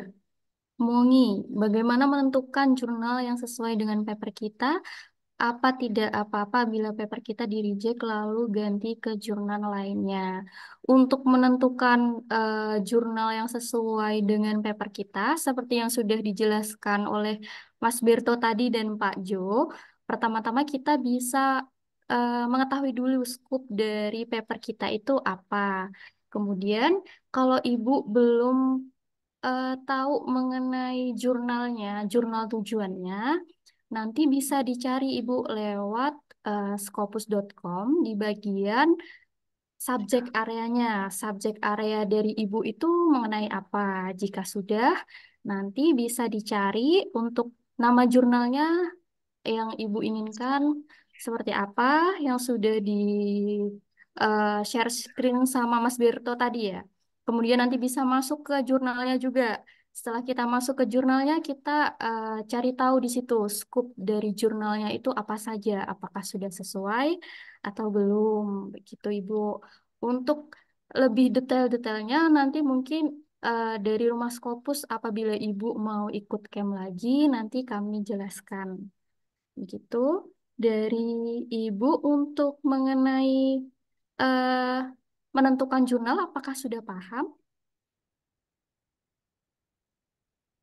Mungi, bagaimana menentukan jurnal yang sesuai dengan paper kita? Apa tidak apa-apa bila paper kita di reject lalu ganti ke jurnal lainnya. Untuk menentukan jurnal yang sesuai dengan paper kita, seperti yang sudah dijelaskan oleh Mas Berto tadi dan Pak Jo, pertama-tama kita bisa mengetahui dulu scope dari paper kita itu apa. Kemudian, kalau Ibu belum tahu mengenai jurnalnya, jurnal tujuannya, nanti bisa dicari Ibu lewat scopus.com di bagian subjek areanya. Subjek area dari Ibu itu mengenai apa? Jika sudah, nanti bisa dicari untuk nama jurnalnya yang Ibu inginkan seperti apa yang sudah di share screen sama Mas Berto tadi ya. Kemudian nanti bisa masuk ke jurnalnya juga. Setelah kita masuk ke jurnalnya, kita cari tahu di situ scoop dari jurnalnya itu apa saja, apakah sudah sesuai atau belum. Begitu Ibu. Untuk lebih detail-detailnya nanti mungkin dari Rumah Scopus apabila Ibu mau ikut camp lagi, nanti kami jelaskan. Begitu. Dari Ibu untuk mengenai eh, menentukan jurnal, apakah sudah paham?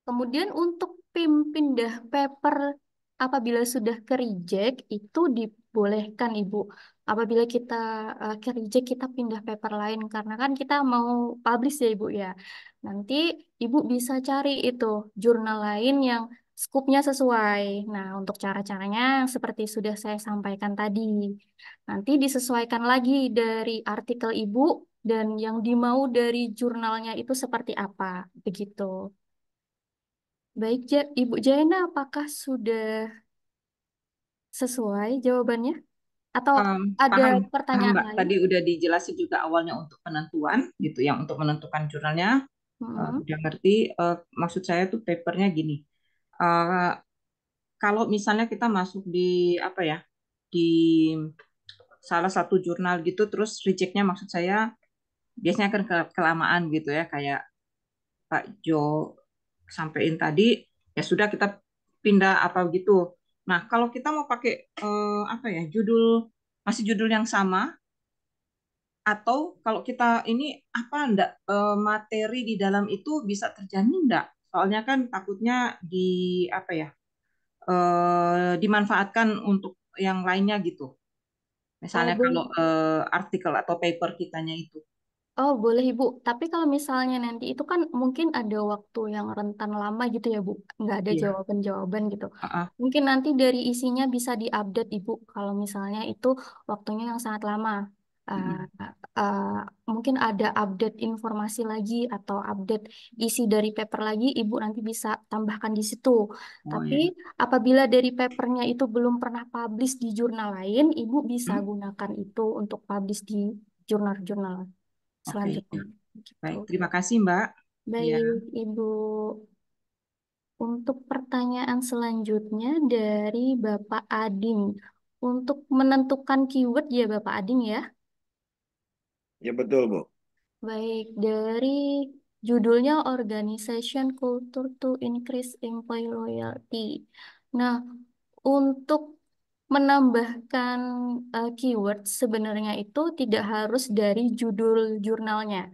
Kemudian untuk pindah paper apabila sudah ke reject itu dibolehkan Ibu. Apabila kita ke reject kita pindah paper lain karena kan kita mau publish ya Ibu ya. Nanti Ibu bisa cari itu jurnal lain yang skupnya sesuai. Nah, untuk cara-caranya yang seperti sudah saya sampaikan tadi. Nanti disesuaikan lagi dari artikel Ibu dan yang dimau dari jurnalnya itu seperti apa. Begitu. Baik, Ibu Jaina, apakah sudah sesuai jawabannya? Atau ada Paham, paham pertanyaan Mbak. lain? Tadi udah dijelasin juga awalnya untuk penentuan gitu ya, untuk menentukan jurnalnya Hmm. udah ngerti. Maksud saya tuh papernya gini. Eh, Kalau misalnya kita masuk di apa ya, di salah satu jurnal gitu, terus rejectnya maksud saya biasanya kan kelamaan gitu ya, kayak Pak Jo sampein tadi, ya sudah kita pindah apa gitu. Nah, kalau kita mau pakai apa ya, masih judul yang sama, atau kalau kita ini apa enggak materi di dalam itu bisa terjamin enggak? Soalnya kan takutnya di apa ya dimanfaatkan untuk yang lainnya gitu. Oh, Misalnya kalau boleh. artikel atau paper kitanya itu. Oh, boleh Ibu. Tapi kalau misalnya nanti itu kan mungkin ada waktu yang rentan lama gitu ya, Bu. Nggak ada Iya. jawaban-jawaban gitu. Heeh. Mungkin nanti dari isinya bisa diupdate Ibu kalau misalnya itu waktunya yang sangat lama. Uh, uh, Mungkin ada update informasi lagi atau update isi dari paper lagi, Ibu nanti bisa tambahkan di situ. Oh Tapi ya. apabila dari papernya itu belum pernah publish di jurnal lain, Ibu bisa gunakan itu untuk publish di jurnal-jurnal Oke. selanjutnya. Baik, Gitu. terima kasih Mbak. Ya. Baik, Ibu. Untuk pertanyaan selanjutnya dari Bapak Ading. Untuk menentukan keyword ya Bapak Ading ya. Ya betul, Bu. Baik, dari judulnya Organization Culture to Increase Employee Loyalty. Nah, untuk menambahkan keyword sebenarnya itu tidak harus dari judul jurnalnya,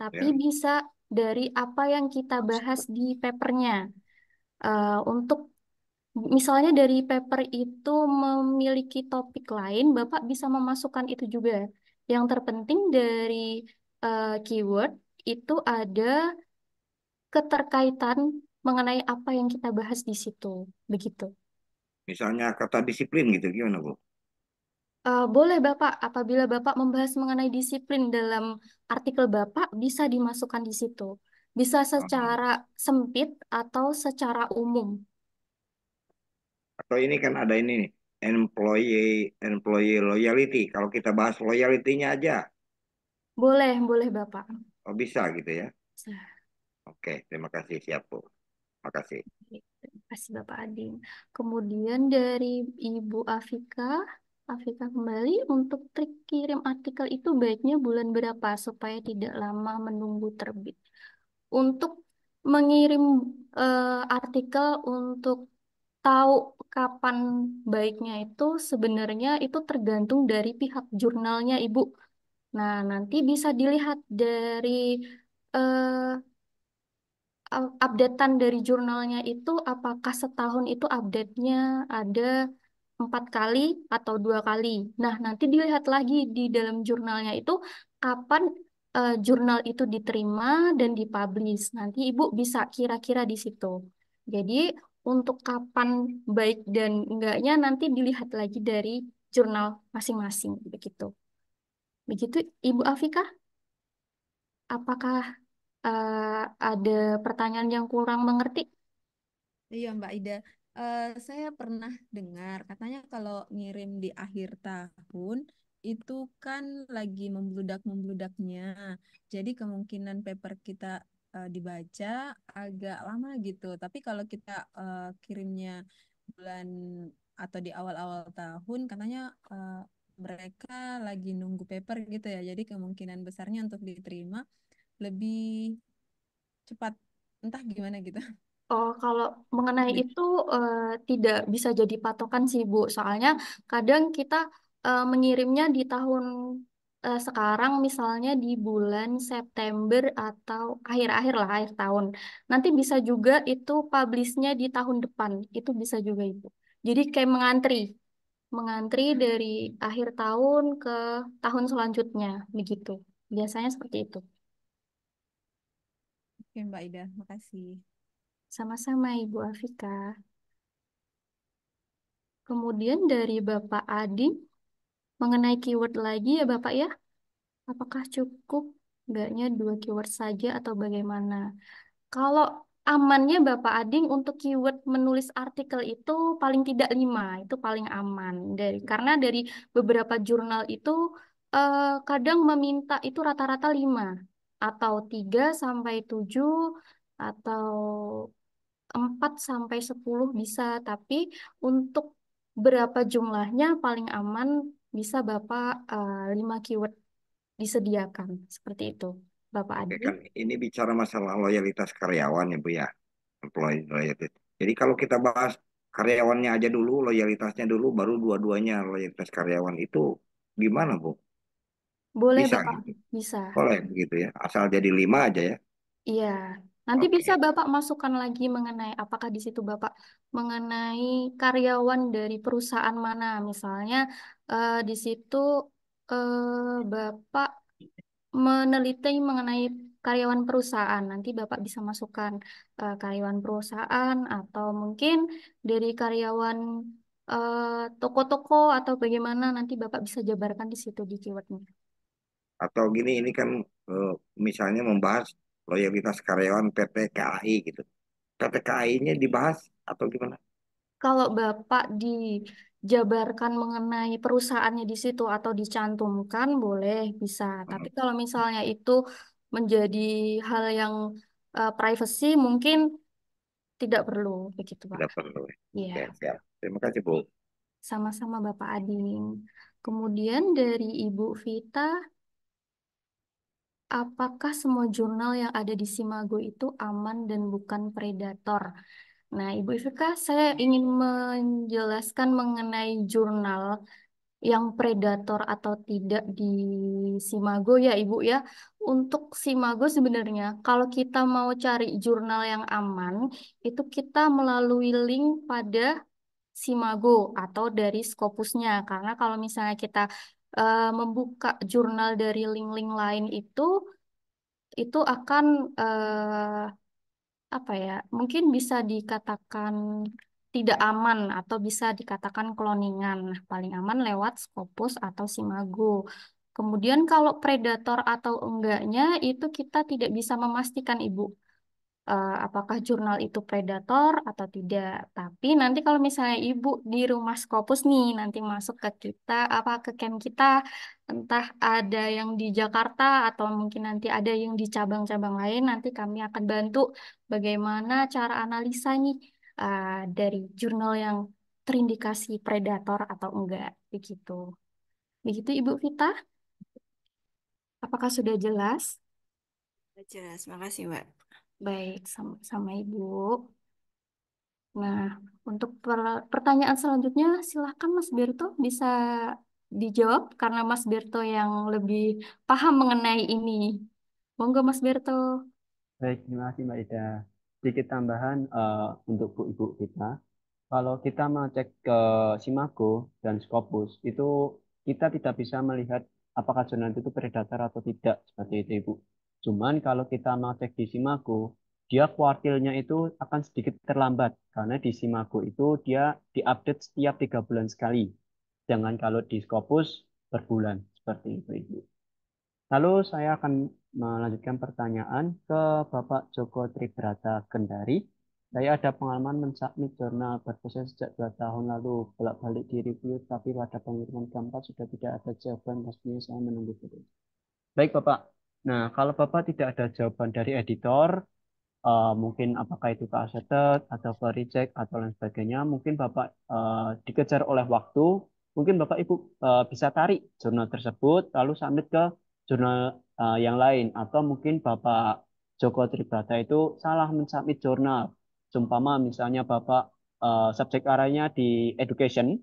tapi Ya. bisa dari apa yang kita bahas di papernya. Untuk misalnya dari paper itu memiliki topik lain, Bapak bisa memasukkan itu juga. Yang terpenting dari keyword itu ada keterkaitan mengenai apa yang kita bahas di situ. Begitu. Misalnya kata disiplin gitu, gimana, Bu? Boleh Bapak, apabila Bapak membahas mengenai disiplin dalam artikel Bapak, bisa dimasukkan di situ. Bisa Oh. secara sempit atau secara umum. Atau ini kan ada ini nih, employee employee loyalty. Kalau kita bahas loyalty-nya aja, Boleh, boleh Bapak. oh bisa gitu ya. Bisa. Oke, terima kasih, siap, Bu. Makasih. Oke, terima kasih Bapak Ading. Kemudian dari Ibu Afika, Afika kembali untuk trik kirim artikel itu baiknya bulan berapa supaya tidak lama menunggu terbit. Untuk mengirim artikel untuk tahu kapan baiknya itu sebenarnya itu tergantung dari pihak jurnalnya Ibu. Nah, nanti bisa dilihat dari eh, updatean dari jurnalnya itu apakah setahun itu update-nya ada 4 kali atau 2 kali. Nah, nanti dilihat lagi di dalam jurnalnya itu kapan jurnal itu diterima dan dipublish. Nanti Ibu bisa kira-kira di situ. Jadi, untuk kapan baik dan enggaknya nanti dilihat lagi dari jurnal masing-masing. Begitu. Begitu, Ibu Afika? Apakah ada pertanyaan yang kurang mengerti? Iya Mbak Ida. Saya pernah dengar katanya kalau ngirim di akhir tahun itu kan lagi membludak-membludaknya. Jadi kemungkinan paper kita dibaca agak lama gitu. Tapi kalau kita kirimnya bulan atau di awal-awal tahun katanya mereka lagi nunggu paper gitu ya. Jadi kemungkinan besarnya untuk diterima lebih cepat. Entah gimana gitu. Oh, kalau mengenai itu tidak bisa jadi patokan sih, Bu. Soalnya kadang kita mengirimnya di tahun sekarang, misalnya di bulan September atau akhir-akhir lah, akhir tahun. Nanti bisa juga itu publishnya di tahun depan. Itu bisa juga, Ibu. Jadi kayak mengantri dari akhir tahun ke tahun selanjutnya, begitu. Biasanya seperti itu. Oke, Mbak Ida, makasih. Sama-sama, Ibu Afika. Kemudian dari Bapak Adi, mengenai keyword lagi ya Bapak ya, apakah cukup enggaknya 2 keyword saja atau bagaimana? Kalau amannya Bapak Ading untuk keyword menulis artikel itu paling tidak 5, itu paling aman. Karena dari beberapa jurnal itu kadang meminta itu rata-rata 5, atau 3 sampai 7, atau 4 sampai 10 bisa, tapi untuk berapa jumlahnya paling aman bisa Bapak 5 keyword disediakan. Seperti itu, Bapak Oke, Adi. kan ini bicara masalah loyalitas karyawan ya, Bu ya. Employee loyalty. Jadi kalau kita bahas karyawannya aja dulu, loyalitasnya dulu, baru dua-duanya loyalitas karyawan itu gimana, Bu? Boleh Bisa Bapak, gitu. bisa. Boleh begitu ya. Asal jadi 5 aja ya. Iya, nanti bisa Oke. Bapak masukkan lagi mengenai apakah di situ Bapak mengenai karyawan dari perusahaan mana, misalnya di situ Bapak meneliti mengenai karyawan perusahaan. Nanti Bapak bisa masukkan karyawan perusahaan atau mungkin dari karyawan toko-toko atau bagaimana nanti Bapak bisa jabarkan di situ di keywordnya. Atau gini, ini kan misalnya membahas loyalitas karyawan PT KAI gitu. PT KAI-nya dibahas atau gimana? Kalau Bapak dijabarkan mengenai perusahaannya di situ atau dicantumkan, boleh, bisa. Tapi Hmm, kalau misalnya itu menjadi hal yang privacy, mungkin tidak perlu begitu, Pak. tidak perlu. Iya, Oke, siap. Terima kasih, Bu. sama-sama Bapak Ading. Kemudian dari Ibu Vita, apakah semua jurnal yang ada di Simago itu aman dan bukan predator? Nah, Ibu Vita, saya ingin menjelaskan mengenai jurnal yang predator atau tidak di Simago ya Ibu ya. Untuk Simago sebenarnya kalau kita mau cari jurnal yang aman, itu kita melalui link pada Simago atau dari Scopusnya. Karena kalau misalnya kita membuka jurnal dari link-link lain itu akan apa ya, mungkin bisa dikatakan tidak aman atau bisa dikatakan cloningan. Nah, paling aman lewat Scopus atau Simago. Kemudian kalau predator atau enggaknya itu kita tidak bisa memastikan Ibu. Apakah jurnal itu predator atau tidak. Tapi nanti kalau misalnya Ibu di rumah Scopus nih, nanti masuk ke kita, apa ke camp kita, entah ada yang di Jakarta atau mungkin nanti ada yang di cabang-cabang lain, nanti kami akan bantu bagaimana cara analisa nih dari jurnal yang terindikasi predator atau enggak, begitu. Begitu Ibu Vita, apakah sudah jelas? Jelas, makasih Mbak. Baik, sama Ibu. Nah, untuk pertanyaan selanjutnya, silakan Mas Berto bisa dijawab karena Mas Berto yang lebih paham mengenai ini. Monggo Mas Berto. Baik, terima kasih Mbak Ida. Sedikit tambahan untuk Bu-Ibu kita. Kalau kita mau cek ke Simago dan Scopus, itu kita tidak bisa melihat apakah jurnal itu predator atau tidak, seperti itu Ibu. Cuman kalau kita mau cek di Simago, dia kuartilnya itu akan sedikit terlambat, karena di Simago itu dia diupdate setiap 3 bulan sekali. Jangan kalau di Scopus per bulan, seperti itu Ibu. Lalu saya akan melanjutkan pertanyaan ke Bapak Joko Tribrata Kendari. Saya ada pengalaman mensubmit jurnal berproses sejak 2 tahun lalu, bolak-balik di review, tapi pada pengiriman keempat sudah tidak ada jawaban, pastinya saya menunggu terus. Baik Bapak, nah kalau Bapak tidak ada jawaban dari editor, mungkin apakah itu ke accepted atau ke reject atau lain sebagainya, mungkin Bapak dikejar oleh waktu, mungkin Bapak Ibu bisa tarik jurnal tersebut lalu submit ke jurnal yang lain, atau mungkin Bapak Joko Tribrata itu salah mensubmit jurnal. Seumpama misalnya Bapak subjek areanya di education,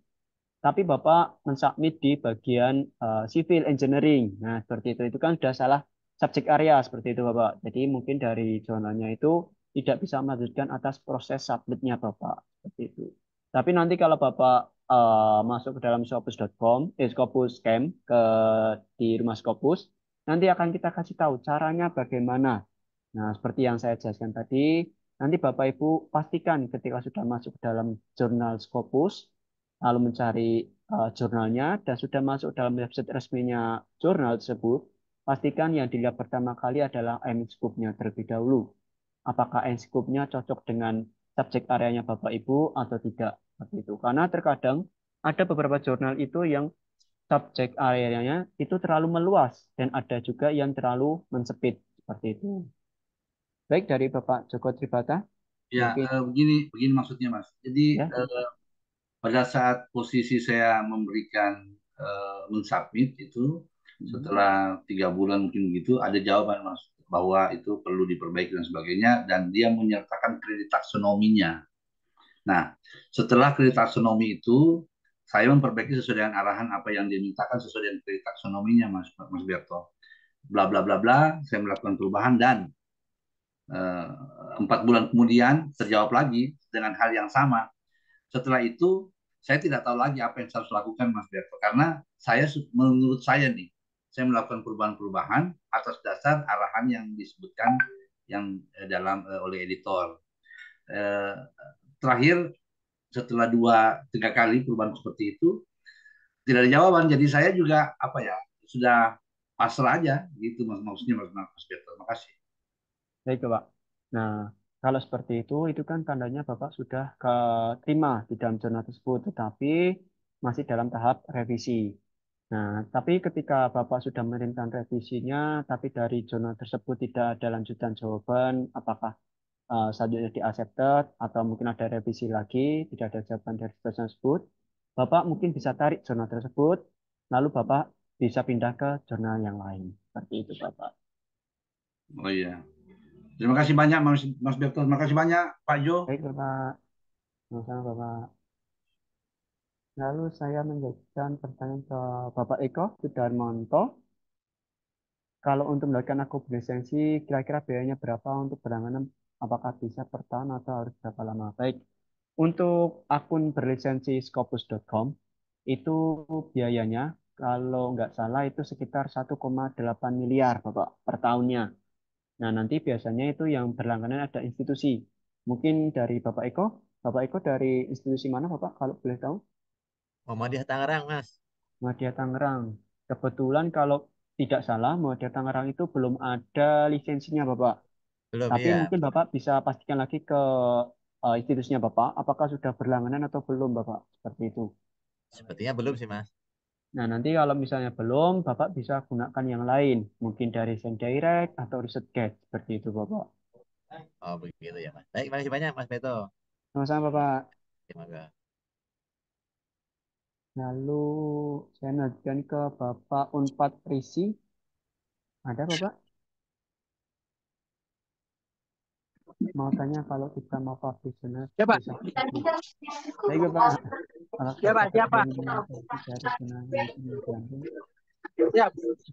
tapi Bapak mensubmit di bagian civil engineering. Nah, seperti itu. Itu kan sudah salah subjek area seperti itu, Bapak. Jadi mungkin dari jurnalnya itu tidak bisa melanjutkan atas proses submitnya Bapak. Seperti itu. Tapi nanti kalau Bapak masuk ke dalam scopus.com, Scopus Camp di rumah Scopus, nanti akan kita kasih tahu caranya bagaimana. Nah, seperti yang saya jelaskan tadi, nanti Bapak Ibu pastikan ketika sudah masuk ke dalam jurnal Scopus, lalu mencari jurnalnya dan sudah masuk dalam website resminya jurnal tersebut, pastikan yang dilihat pertama kali adalah N-scope-nya terlebih dahulu. Apakah N-scope-nya cocok dengan subjek areanya Bapak Ibu atau tidak, seperti itu. Karena terkadang ada beberapa jurnal itu yang subjek areanya itu terlalu meluas dan ada juga yang terlalu mensempit, seperti itu. Baik, dari Bapak Joko Tribata, Ya, mungkin begini maksudnya Mas. Jadi ya. pada saat posisi saya memberikan mensubmit itu setelah 3 bulan mungkin begitu ada jawaban Mas bahwa itu perlu diperbaiki dan sebagainya dan dia menyertakan kredit taksonominya. Nah, setelah kredit taksonomi itu saya memperbaiki sesuai dengan arahan apa yang dimintakan sesuai dengan kredit taksonominya Mas Berto. Bla bla bla bla, saya melakukan perubahan dan 4 bulan kemudian terjawab lagi dengan hal yang sama. Setelah itu saya tidak tahu lagi apa yang saya harus lakukan Mas Berto karena menurut saya nih saya melakukan perubahan-perubahan atas dasar arahan yang disebutkan yang oleh editor. Terakhir setelah 2-3 kali perubahan seperti itu tidak ada jawaban, jadi saya juga sudah pasrah aja gitu maksudnya Mas Beto. Makasih. Baik, Bapak. Nah, kalau seperti itu kan tandanya Bapak sudah keterima di dalam jurnal tersebut, tetapi masih dalam tahap revisi. Nah, tapi ketika Bapak sudah mengirimkan revisinya, tapi dari jurnal tersebut tidak ada lanjutan jawaban, apakah selanjutnya di accepted atau mungkin ada revisi lagi, tidak ada jawaban dari jurnal tersebut, Bapak mungkin bisa tarik jurnal tersebut, lalu Bapak bisa pindah ke jurnal yang lain. Seperti itu, Bapak. Oh iya. Terima kasih banyak Mas Beto. Terima kasih banyak Pak Jo. Baik, Bapak. Sama-sama, Bapak. Lalu saya menjadikan pertanyaan ke Bapak Eko Sudarmanto. Kalau untuk melakukan akun lisensi, kira-kira biayanya berapa untuk berlangganan? Apakah bisa per tahun atau harus berapa lama? Baik, untuk akun berlisensi Scopus.com, itu biayanya, kalau nggak salah itu sekitar 1,8 miliar, Bapak, per tahunnya. Nah, nanti biasanya itu yang berlangganan ada institusi. Mungkin dari Bapak Eko dari institusi mana, Bapak, kalau boleh tahu? Muhammadiyah Tangerang, Mas. Muhammadiyah Tangerang. Kebetulan kalau tidak salah, Muhammadiyah Tangerang itu belum ada lisensinya, Bapak. Belum, Tapi iya. mungkin Bapak bisa pastikan lagi ke institusinya Bapak, apakah sudah berlangganan atau belum, Bapak? Seperti itu. Sepertinya belum sih, Mas. Nah, nanti kalau misalnya belum, Bapak bisa gunakan yang lain. Mungkin dari Send Direct atau ResearchGate. Seperti itu, Bapak. Oh, begitu ya, Mas. Baik, makasih banyak, Mas Beto. Sama-sama, Bapak. Terima kasih. Lalu saya lanjutkan ke Bapak Unpad Risi. Ada, Bapak? Mau tanya kalau kita mau publish Ya, Pak. bisa. Baik, Bapak. Ya, Pak. Siapa? Ya,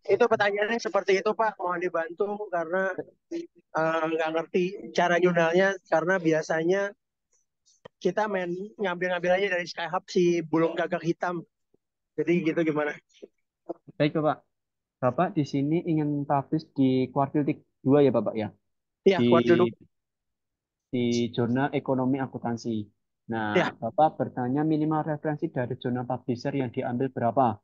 itu pertanyaannya seperti itu, Pak. Mohon dibantu karena nggak ngerti cara jurnalnya karena biasanya kita main ngambil aja dari Skyhub si bulung gagak hitam. Jadi gitu gimana? Baik, Bapak. Bapak di sini ingin publish di kuartil 2 ya, Bapak ya? Iya, kuartil 2. Di jurnal ekonomi akuntansi. Nah, Ya. Bapak bertanya minimal referensi dari jurnal publisher yang diambil berapa?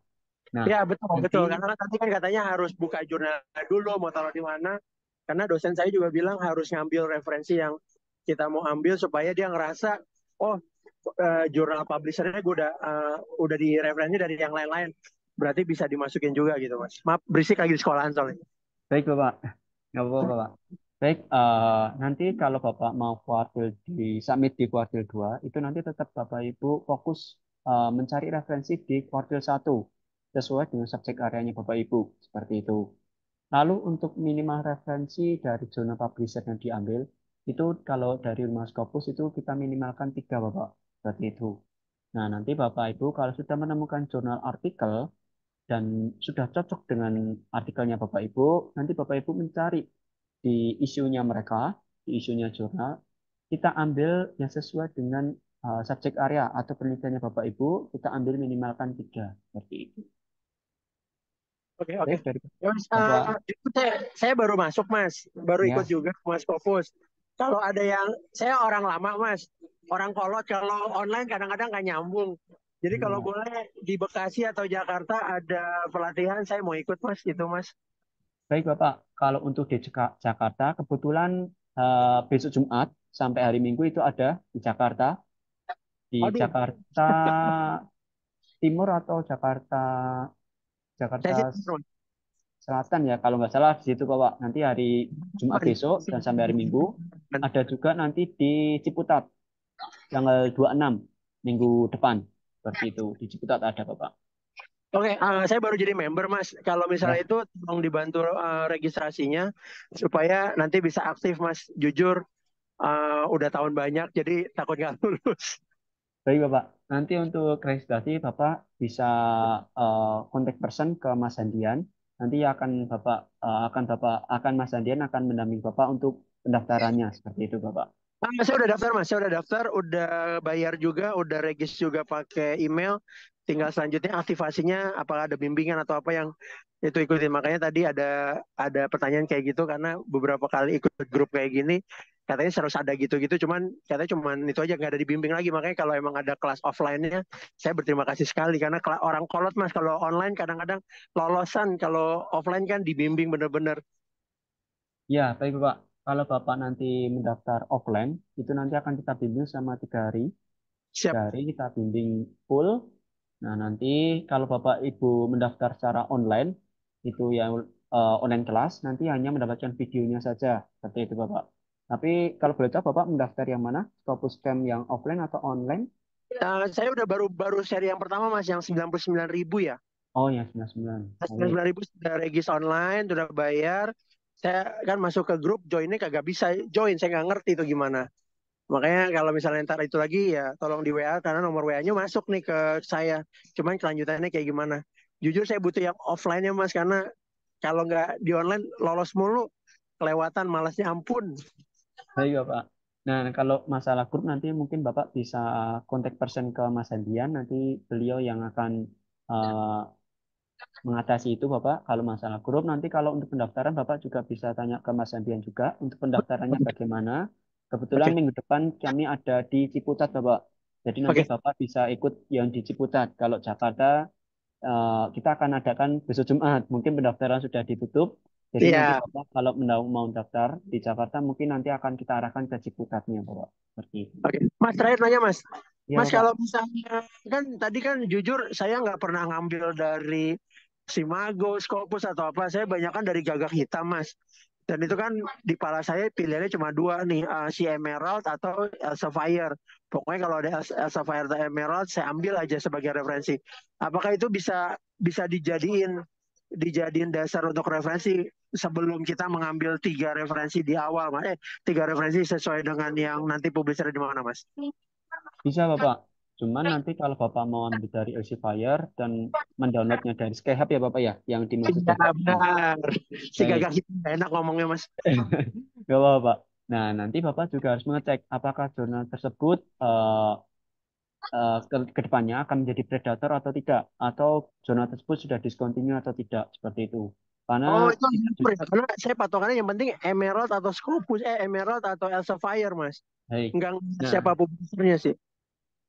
Nah, ya, betul. Karena tadi kan katanya harus buka jurnal dulu, mau taruh di mana. Karena dosen saya juga bilang harus ngambil referensi yang kita mau ambil supaya dia ngerasa, oh, jurnal publishernya gue udah di referensi dari yang lain-lain. Berarti bisa dimasukin juga gitu, Mas. Maaf, berisik lagi di sekolahan soalnya. Baik, Bapak. Nggak apa-apa, Bapak. Baik, nanti kalau Bapak mau kuartil di submit di kuartil 2, itu nanti tetap Bapak Ibu fokus mencari referensi di kuartil 1 sesuai dengan subjek areanya Bapak Ibu, seperti itu. Lalu untuk minimal referensi dari jurnal publisher yang diambil, itu kalau dari Rumah Scopus itu kita minimalkan 3, Bapak, seperti itu. Nah, nanti Bapak Ibu kalau sudah menemukan jurnal artikel dan sudah cocok dengan artikelnya Bapak Ibu, nanti Bapak Ibu mencari di isunya mereka, di isunya jurnal, kita ambil yang sesuai dengan subjek area atau penelitiannya Bapak Ibu, kita ambil minimalkan 3, seperti itu. Oke. Ya, Mas, saya baru masuk, Mas. Baru ya. ikut juga Mas Kopus. Kalau ada yang, saya orang lama, Mas. Orang kolot, kalau online kadang-kadang nggak nyambung. Jadi kalau boleh di Bekasi atau Jakarta ada pelatihan, saya mau ikut, Mas. Gitu, Mas. Baik, Bapak. Kalau untuk di Jakarta, kebetulan besok Jumat sampai hari Minggu itu ada di Jakarta. Di Jakarta Timur atau Jakarta Selatan ya, kalau nggak salah di situ, Bapak. Nanti hari Jumat besok dan sampai hari Minggu. Ada juga nanti di Ciputat, tanggal 26, minggu depan. Seperti itu, di Ciputat ada, Bapak. Oke, saya baru jadi member, Mas. Kalau misalnya itu tolong dibantu registrasinya supaya nanti bisa aktif, Mas. Jujur, udah tahun banyak, jadi takut nggak lulus. Baik, Bapak. Nanti untuk registrasi, Bapak bisa kontak person ke Mas Handian. Nanti Mas Handian akan mendampingi Bapak untuk pendaftarannya, seperti itu, Bapak. Saya udah daftar, Mas. Saya udah daftar, udah bayar juga, udah regis juga pakai email. Tinggal selanjutnya aktivasinya, apakah ada bimbingan atau apa yang itu ikutin. Makanya tadi ada pertanyaan kayak gitu karena beberapa kali ikut grup kayak gini, katanya harus ada gitu-gitu, cuman katanya cuman itu aja, nggak ada dibimbing lagi. Makanya kalau emang ada kelas offline-nya, saya berterima kasih sekali karena orang kolot Mas, kalau online kadang-kadang lolosan, kalau offline kan dibimbing bener-bener. Ya, baik Bapak. Kalau Bapak nanti mendaftar offline, itu nanti akan kita bimbing selama 3 hari. Siap. 3 hari kita bimbing full. Nah, nanti kalau Bapak Ibu mendaftar secara online, itu yang online kelas, nanti hanya mendapatkan videonya saja. Seperti itu Bapak. Tapi kalau boleh tahu Bapak mendaftar yang mana? Scopus Camp yang offline atau online? Saya udah baru seri yang pertama Mas, yang 99.000 ya. Oh, yang 99. Baik. 99.000 sudah regis online, sudah bayar. Saya kan masuk ke grup, joinnya kagak bisa join, saya nggak ngerti itu gimana. Makanya kalau misalnya ntar itu lagi ya tolong di WA karena nomor WA-nya masuk nih ke saya. Cuman kelanjutannya kayak gimana. Jujur saya butuh yang offline ya Mas, karena kalau nggak di online lolos mulu, kelewatan malasnya ampun. Baik Bapak. Nah, kalau masalah grup nanti mungkin Bapak bisa kontak person ke Mas Handian, nanti beliau yang akan eh, mengatasi itu Bapak. Kalau masalah grup, nanti kalau untuk pendaftaran Bapak juga bisa tanya ke Mas Handian juga. Untuk pendaftarannya bagaimana? Kebetulan Oke. minggu depan kami ada di Ciputat Bapak. Jadi nanti Oke. Bapak bisa ikut yang di Ciputat. Kalau Jakarta, kita akan adakan besok Jumat. Mungkin pendaftaran sudah ditutup. Jadi nanti Iya. Bapak kalau mau daftar di Jakarta, mungkin nanti akan kita arahkan ke Ciputatnya Bapak. Seperti itu. Oke. Mas terakhir nanya Mas. Iya Mas Bapak. kalau misalnya kan tadi kan jujur saya nggak pernah ngambil dari Simago, Scopus atau apa. Saya banyak kan dari Gagak Hitam Mas. Dan itu kan di kepala saya pilihannya cuma dua nih, si Emerald atau Sapphire. Pokoknya kalau ada Sapphire atau Emerald saya ambil aja sebagai referensi. Apakah itu bisa dijadiin dasar untuk referensi sebelum kita mengambil 3 referensi di awal, Mas? 3 referensi sesuai dengan yang nanti publisher di mana, Mas? Bisa Bapak. Cuman nanti kalau Bapak mau ambil dari Elsevier dan mendownloadnya dari Skyhub ya Bapak ya, yang dimaksud Iya Bapak. benar. Si Baik. Gagak Hitam enak ngomongnya, Mas. Gak apa-apa, Pak. Nah, nanti Bapak juga harus mengecek apakah jurnal tersebut ke depannya akan menjadi predator atau tidak, atau jurnal tersebut sudah discontinue atau tidak, seperti itu. Karena Oh, itu kita ngukur ya. Karena saya patokannya yang penting Emerald atau Scopus, Emerald atau Elsevier, Mas. baik. Enggak Nah, siapa publishernya sih.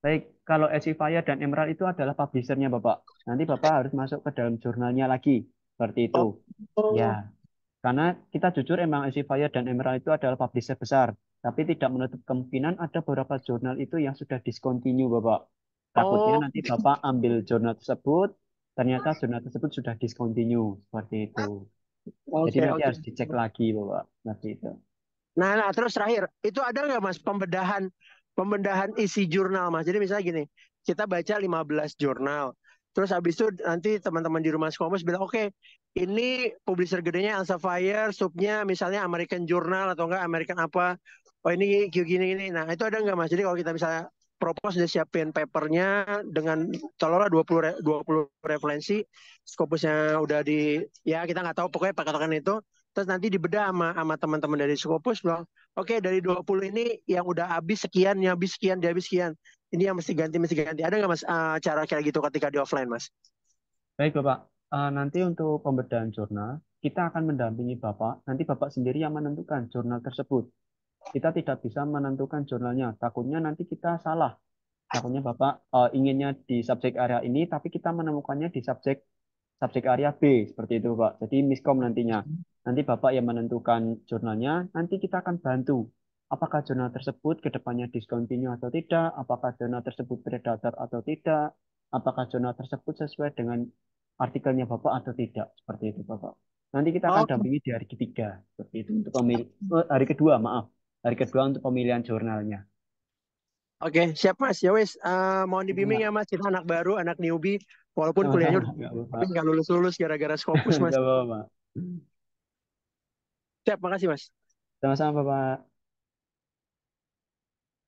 baik, kalau Elsevier dan Emerald itu adalah publishernya Bapak. Nanti Bapak harus masuk ke dalam jurnalnya lagi, seperti itu. Oh, Ya, karena kita jujur emang Elsevier dan Emerald itu adalah publisher besar, tapi tidak menutup kemungkinan ada beberapa jurnal itu yang sudah discontinue, Bapak. Takutnya oh, nanti Bapak ambil jurnal tersebut, ternyata jurnal tersebut sudah discontinue, seperti itu. Jadi oke, nanti oke. harus dicek lagi, Bapak, seperti itu. Nah, terus terakhir, itu ada nggak Mas pembedahan isi jurnal, Mas? Jadi misalnya gini, kita baca 15 jurnal. Terus habis itu nanti teman-teman di rumah Scopus bilang, oke, ini publisher gedenya Elsevier, subnya misalnya American Journal atau enggak American apa. Oh ini gini. Nah, itu ada nggak Mas? Jadi kalau kita misalnya propose udah siapin papernya dengan tolonglah 20 referensi, Scopusnya udah ya kita nggak tahu pokoknya patokan itu. Terus nanti dibedah sama teman-teman dari Scopus bilang, oke dari 20 ini yang udah habis sekian, yang habis sekian, dia habis sekian. Ini yang mesti ganti. Ada nggak Mas cara kayak gitu ketika di offline Mas? Baik, Bapak. Nanti untuk pembedahan jurnal, kita akan mendampingi Bapak. Nanti Bapak sendiri yang menentukan jurnal tersebut. Kita tidak bisa menentukan jurnalnya. Takutnya nanti kita salah. Takutnya Bapak inginnya di subjek area ini, tapi kita menemukannya di subjek area B, seperti itu Pak. Jadi miskom nantinya. Nanti Bapak yang menentukan jurnalnya, nanti kita akan bantu. Apakah jurnal tersebut ke depannya discontinue atau tidak, apakah jurnal tersebut predator atau tidak, apakah jurnal tersebut sesuai dengan artikelnya Bapak atau tidak, seperti itu Bapak. Nanti kita akan Oh, dampingi di hari ketiga, seperti itu. Untuk hari kedua, maaf. Hari kedua untuk pemilihan jurnalnya. oke, siap Mas. Ya wes, mohon dibimbing Ya, ya Mas. Kita anak baru, anak newbie. Walaupun kuliahnya sama-sama, udah nggak apa-apa. tapi nggak lulus gara-gara Scopus Mas. Nggak apa-apa. Siap, makasih Mas. Sama-sama Bapak.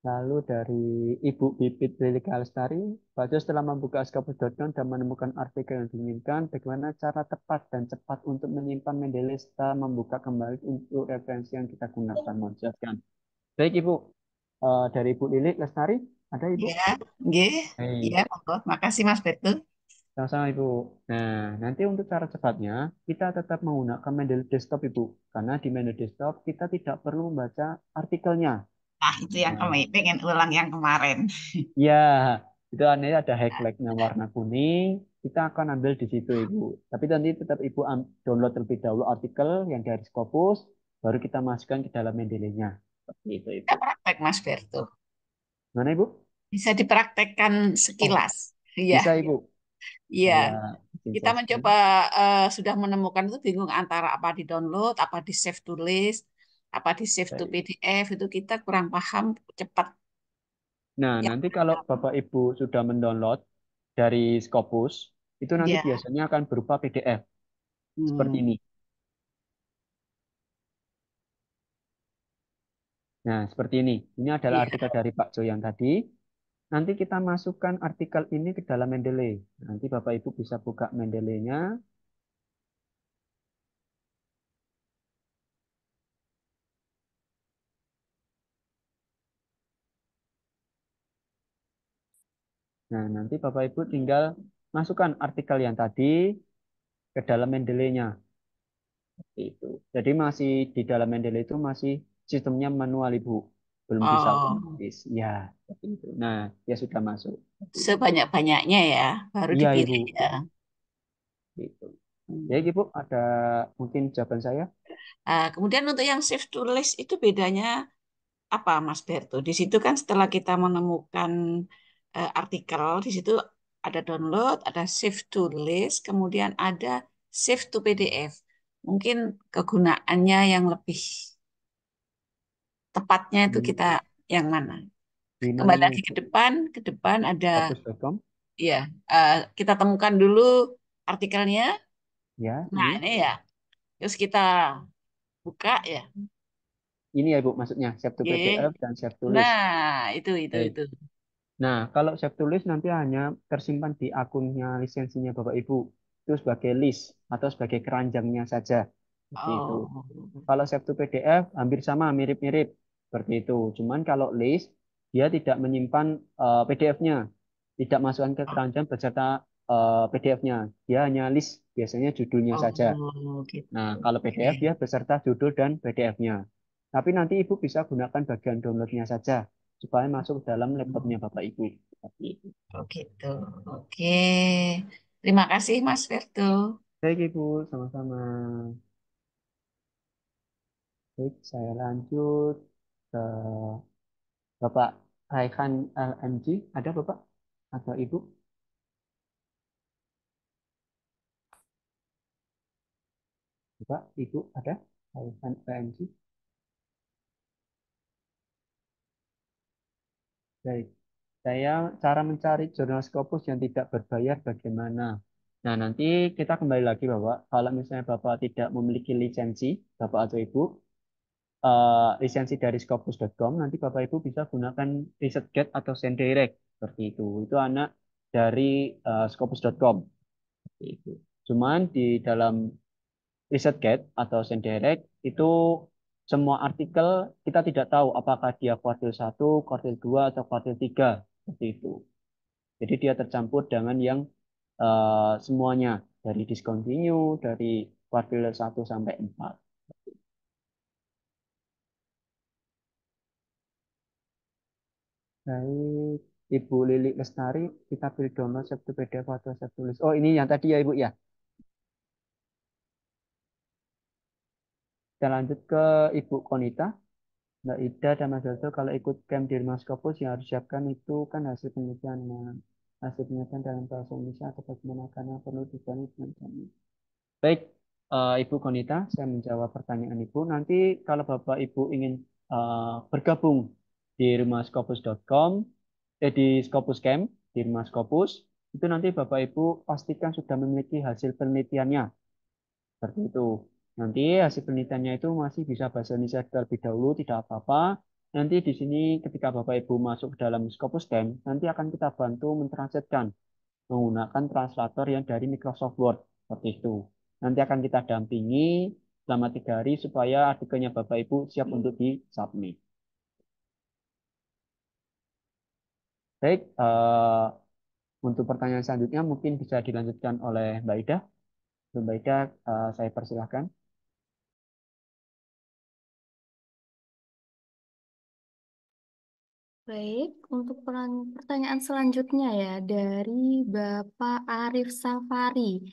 Lalu dari Ibu Bibit Lelika Lestari, Pak Jo setelah membuka skopus.com dan menemukan artikel yang diinginkan, bagaimana cara tepat dan cepat untuk menyimpan Mendeley setelah membuka kembali untuk referensi yang kita gunakan? Mohon jelaskan. Baik Ibu, dari Ibu Lilik Lestari, ada Ibu? Ya, nggih. Baik. Ya, monggo. Makasih Mas Betul. Sama-sama Ibu. Nah, nanti untuk cara cepatnya, kita tetap menggunakan Mendeley Desktop Ibu. Karena di Mendeley Desktop kita tidak perlu membaca artikelnya. Nah, itu yang Nah, kami pengen ulang yang kemarin. ya, itu anehnya ada highlightnya warna kuning. Kita akan ambil di situ Ibu. Tapi nanti tetap Ibu download terlebih dahulu artikel yang dari Scopus, baru kita masukkan ke dalam Mendeley-nya. Seperti itu Ibu. Kita praktek, Mas Berto. Mana Ibu? Bisa dipraktekkan Oh, sekilas. Iya, bisa Ibu. iya. Saya izin Kita share screen. mencoba sudah menemukan itu bingung antara apa di download, apa di save to list, apa di save to Baik. PDF itu kita kurang paham cepat. Nah, Ya, nanti kalau Bapak Ibu sudah mendownload dari Scopus, itu nanti ya. biasanya akan berupa PDF seperti Hmm. ini. Nah, seperti ini. Ini adalah Iya. artikel dari Pak Jo yang tadi. Nanti kita masukkan artikel ini ke dalam Mendeley. Nanti Bapak Ibu bisa buka Mendeley-nya. Nah, nanti Bapak Ibu tinggal masukkan artikel yang tadi ke dalam Mendeley-nya. Seperti itu. Jadi masih di dalam Mendeley itu masih sistemnya manual Ibu. Belum bisa Oh, otomatis. Ya, seperti itu. Nah, dia sudah masuk. Seperti itu. sebanyak-banyaknya ya, baru Iya, Ibu. dipilih ya. Gitu. Ya, Hmm. Ibu, ada mungkin jawaban saya? Kemudian untuk yang save to list itu bedanya apa, Mas Berto? Di situ kan setelah kita menemukan artikel, di situ ada download, ada save to list, kemudian ada save to PDF. Mungkin kegunaannya yang lebih tepatnya itu Di, kita yang mana? di Kembali mananya lagi Ibu? ke depan ada, Scopus.com? ya, kita temukan dulu artikelnya. Ya, Nah, ini. ini ya, terus kita buka ya. Ini ya, Ibu, maksudnya save to PDF Oke. dan save to list. Nah, itu Baik. itu. Nah, kalau save to list nanti hanya tersimpan di akunnya lisensinya Bapak Ibu. Itu sebagai list atau sebagai keranjangnya saja. Seperti itu. Oh. Kalau save to PDF hampir sama, mirip-mirip. Seperti itu. Cuman kalau list, dia tidak menyimpan PDF-nya. Tidak masukkan ke keranjang beserta PDF-nya. Dia hanya list, biasanya judulnya saja. Oh, gitu. Nah, kalau Oke. PDF dia beserta judul dan PDF-nya. Tapi nanti Ibu bisa gunakan bagian download-nya saja supaya masuk dalam laptopnya Bapak Ibu. Seperti itu. Oh, gitu. Oke. Terima kasih, Mas Verto. Baik Ibu, sama-sama. Baik, saya lanjut ke Bapak Raihan LMG. Ada Bapak atau Ibu? Bapak, Ibu ada? Raihan LMG. Baik. Saya cara mencari jurnal Scopus yang tidak berbayar bagaimana? Nah, nanti kita kembali lagi Bapak. Kalau misalnya Bapak tidak memiliki lisensi, Bapak atau Ibu, lisensi dari Scopus.com, nanti Bapak Ibu bisa gunakan ResearchGate atau SendDirect. Seperti itu. Itu anak dari Scopus.com. Seperti itu. Cuman di dalam ResearchGate atau SendDirect itu semua artikel kita tidak tahu apakah dia kuartil 1, kuartil 2, atau kuartil 3. Seperti itu. Jadi dia tercampur dengan yang semuanya dari discontinue, dari kuartil 1 sampai 4. Baik, Ibu Lili Lestari, kita pilih download save to PDF atau save to list. Oh, ini yang tadi ya Ibu ya. Kita lanjut ke Ibu Konita. Mbak Ida dan Mas Darto, kalau ikut camp di Rumah Scopus yang harus siapkan itu kan hasil penelitian. Nah, hasil penelitian dalam bahasa Indonesia atau bagaimana karena perlu dibanding dengan kami. Baik, Ibu Konita, saya menjawab pertanyaan Ibu. Nanti kalau Bapak Ibu ingin bergabung di rumahscopus.com, di Scopus Camp, di Rumah Scopus, itu nanti Bapak Ibu pastikan sudah memiliki hasil penelitiannya. Seperti itu. Nanti hasil penelitiannya itu masih bisa bahasa Indonesia terlebih dahulu, tidak apa-apa. Nanti di sini ketika Bapak Ibu masuk ke dalam Scopus Camp, nanti akan kita bantu mentranslatekan menggunakan translator yang dari Microsoft Word. Seperti itu. Nanti akan kita dampingi selama 3 hari supaya artikelnya Bapak Ibu siap untuk di-submit. Baik, Untuk pertanyaan selanjutnya mungkin bisa dilanjutkan oleh Mbak Ida. Mbak Ida, saya persilahkan. Baik, untuk pertanyaan selanjutnya ya dari Bapak Arif Safari.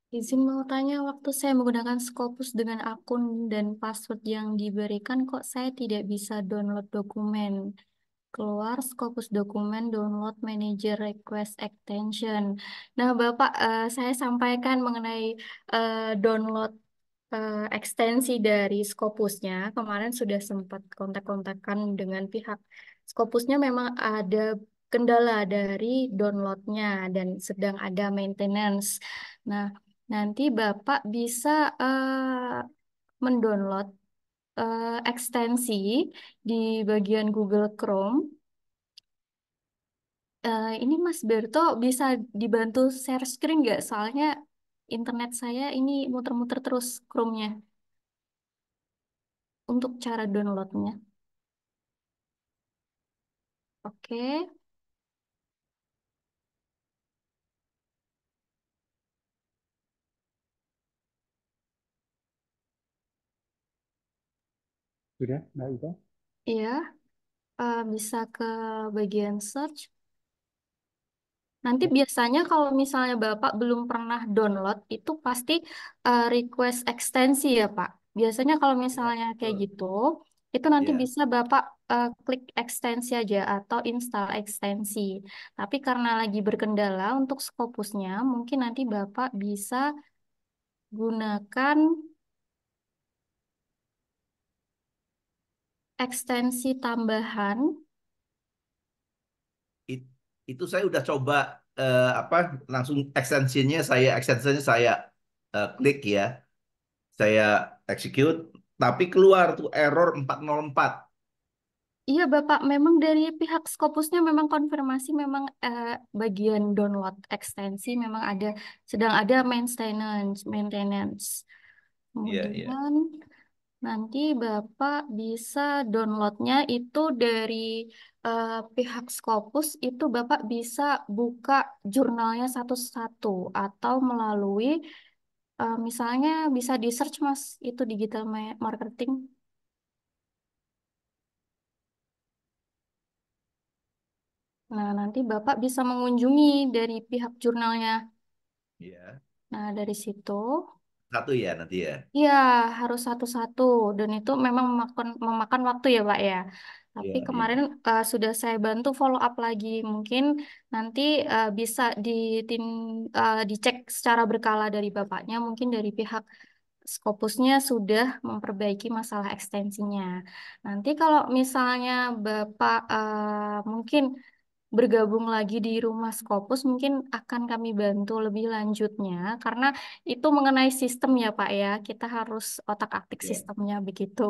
Izin mau tanya, waktu saya menggunakan Scopus dengan akun dan password yang diberikan, kok saya tidak bisa download dokumen? Keluar Scopus dokumen, download manager request extension. Nah, Bapak, saya sampaikan mengenai download ekstensi dari Scopusnya. Kemarin sudah sempat kontak-kontakan dengan pihak Scopusnya, memang ada kendala dari downloadnya dan sedang ada maintenance. Nah, nanti Bapak bisa mendownload ekstensi di bagian Google Chrome. Ini Mas Berto bisa dibantu share screen nggak? Soalnya internet saya ini muter-muter terus Chrome-nya untuk cara downloadnya. Oke, Sudah, Mbak Ida? iya, bisa ke bagian search. Nanti biasanya kalau misalnya Bapak belum pernah download, itu pasti request ekstensi ya Pak. Biasanya kalau misalnya kayak gitu, itu nanti Ya. bisa Bapak klik ekstensi aja atau install ekstensi. Tapi karena lagi berkendala untuk Scopusnya, mungkin nanti Bapak bisa gunakan ekstensi tambahan. It- itu saya udah coba apa langsung ekstensinya saya klik ya, saya execute, tapi keluar tuh error 404. Iya Bapak, memang dari pihak Scopusnya memang konfirmasi, memang bagian download ekstensi memang ada, sedang ada maintenance. Iya, iya. Kemudian nanti Bapak bisa downloadnya itu dari pihak Scopus, itu Bapak bisa buka jurnalnya satu-satu atau melalui misalnya bisa di search Mas, itu digital marketing. Nah, nanti Bapak bisa mengunjungi dari pihak jurnalnya. Iya. Nah, dari situ, Satu ya nanti ya. ya harus satu-satu. Dan itu memang memakan waktu ya, Pak ya. Tapi Iya, iya. kemarin sudah saya bantu follow up lagi. Mungkin nanti bisa dicek secara berkala dari Bapaknya. Mungkin dari pihak Scopusnya sudah memperbaiki masalah ekstensinya. Nanti kalau misalnya Bapak mungkin bergabung lagi di Rumah Scopus, mungkin akan kami bantu lebih lanjutnya karena itu mengenai sistem ya Pak ya. Kita harus otak-atik Iya. sistemnya begitu.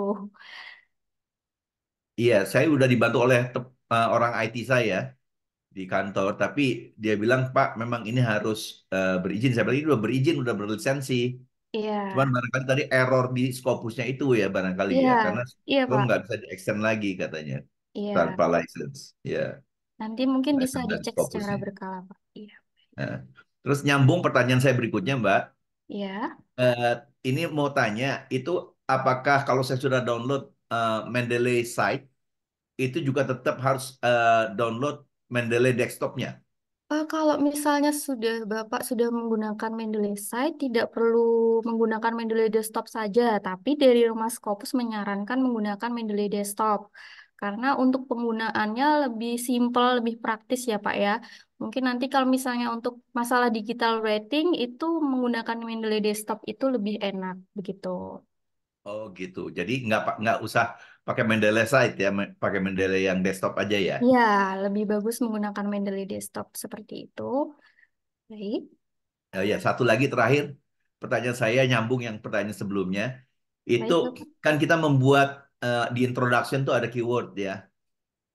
Iya, saya udah dibantu oleh orang IT saya di kantor, tapi dia bilang, Pak, memang ini harus berizin. Saya bilang, ini udah berizin, udah berlisensi. Cuman Iya, barangkali tadi error di Scopusnya itu ya, barangkali iya, ya. Karena iya Chrome Pak. nggak bisa di-extend lagi katanya, Iya. tanpa license. Ya, Nanti mungkin bisa license dari dicek secara Scopusnya. berkala Pak. Iya. Nah, terus nyambung pertanyaan saya berikutnya, Mbak. Iya. Eh, ini mau tanya, itu apakah kalau saya sudah download Mendeley site, itu juga tetap harus download Mendeley desktopnya? Kalau misalnya Bapak sudah menggunakan Mendeley Site, tidak perlu menggunakan Mendeley Desktop saja, tapi dari Rumah Scopus menyarankan menggunakan Mendeley Desktop. Karena untuk penggunaannya lebih simpel, lebih praktis ya Pak ya. Mungkin nanti kalau misalnya untuk masalah digital rating itu menggunakan Mendeley Desktop itu lebih enak begitu. Oh gitu. Jadi nggak usah pakai Mendeley site ya, pakai Mendeley yang desktop aja ya. Ya, lebih bagus menggunakan Mendeley Desktop seperti itu. Baik, Ya, satu lagi terakhir, pertanyaan saya nyambung yang pertanyaan sebelumnya. Itu baik Bapak. kan kita membuat di introduction tuh ada keyword ya.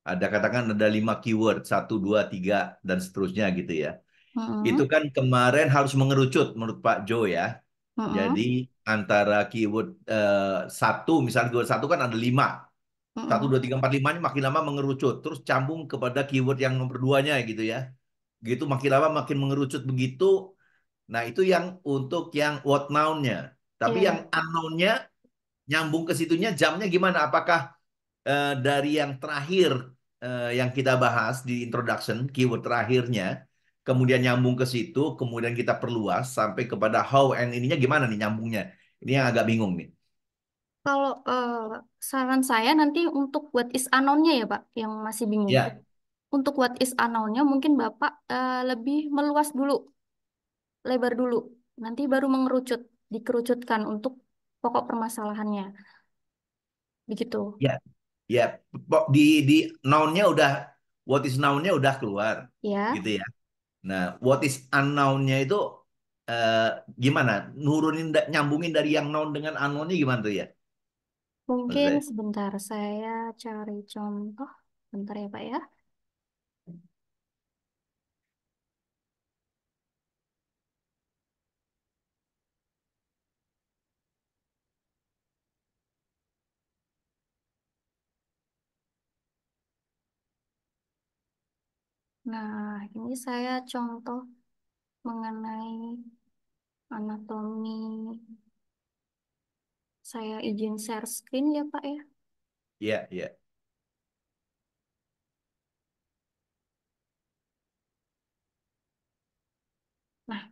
Ada katakan ada 5 keyword, 1, 2, 3 dan seterusnya gitu ya. Itu Mm-mm. kan kemarin harus mengerucut menurut Pak Jo ya. Jadi Mm-mm. antara keyword satu, misalnya keyword satu kan ada 5. Satu, Mm-mm. dua, tiga, empat, limanya makin lama mengerucut. Terus cambung kepada keyword yang nomor duanya gitu ya. gitu makin lama makin mengerucut begitu. Nah, itu yang untuk yang what now-nya. Tapi Iya. yang unknown-nya nyambung ke situnya jamnya gimana? Apakah dari yang terakhir yang kita bahas di introduction, keyword terakhirnya, kemudian nyambung ke situ, kemudian kita perluas sampai kepada how and ininya gimana nih nyambungnya? Ini yang agak bingung nih. Kalau saran saya nanti untuk what is unknown-nya ya Pak, yang masih bingung. Ya, Untuk what is unknown-nya mungkin Bapak lebih meluas dulu, lebar dulu. Nanti baru mengerucut, dikerucutkan untuk pokok permasalahannya. Begitu. ya, ya. Di noun-nya udah what is noun-nya udah keluar, Ya, gitu ya. Nah, what is unknown-nya itu eh, gimana? Nurunin nyambungin dari yang noun dengan unknown-nya gimana tuh ya? Maksud mungkin saya. sebentar saya cari contoh. Bentar ya Pak ya. Nah, ini saya contoh mengenai anatomi. Saya izin share screen ya Pak ya. Iya, iya. Nah,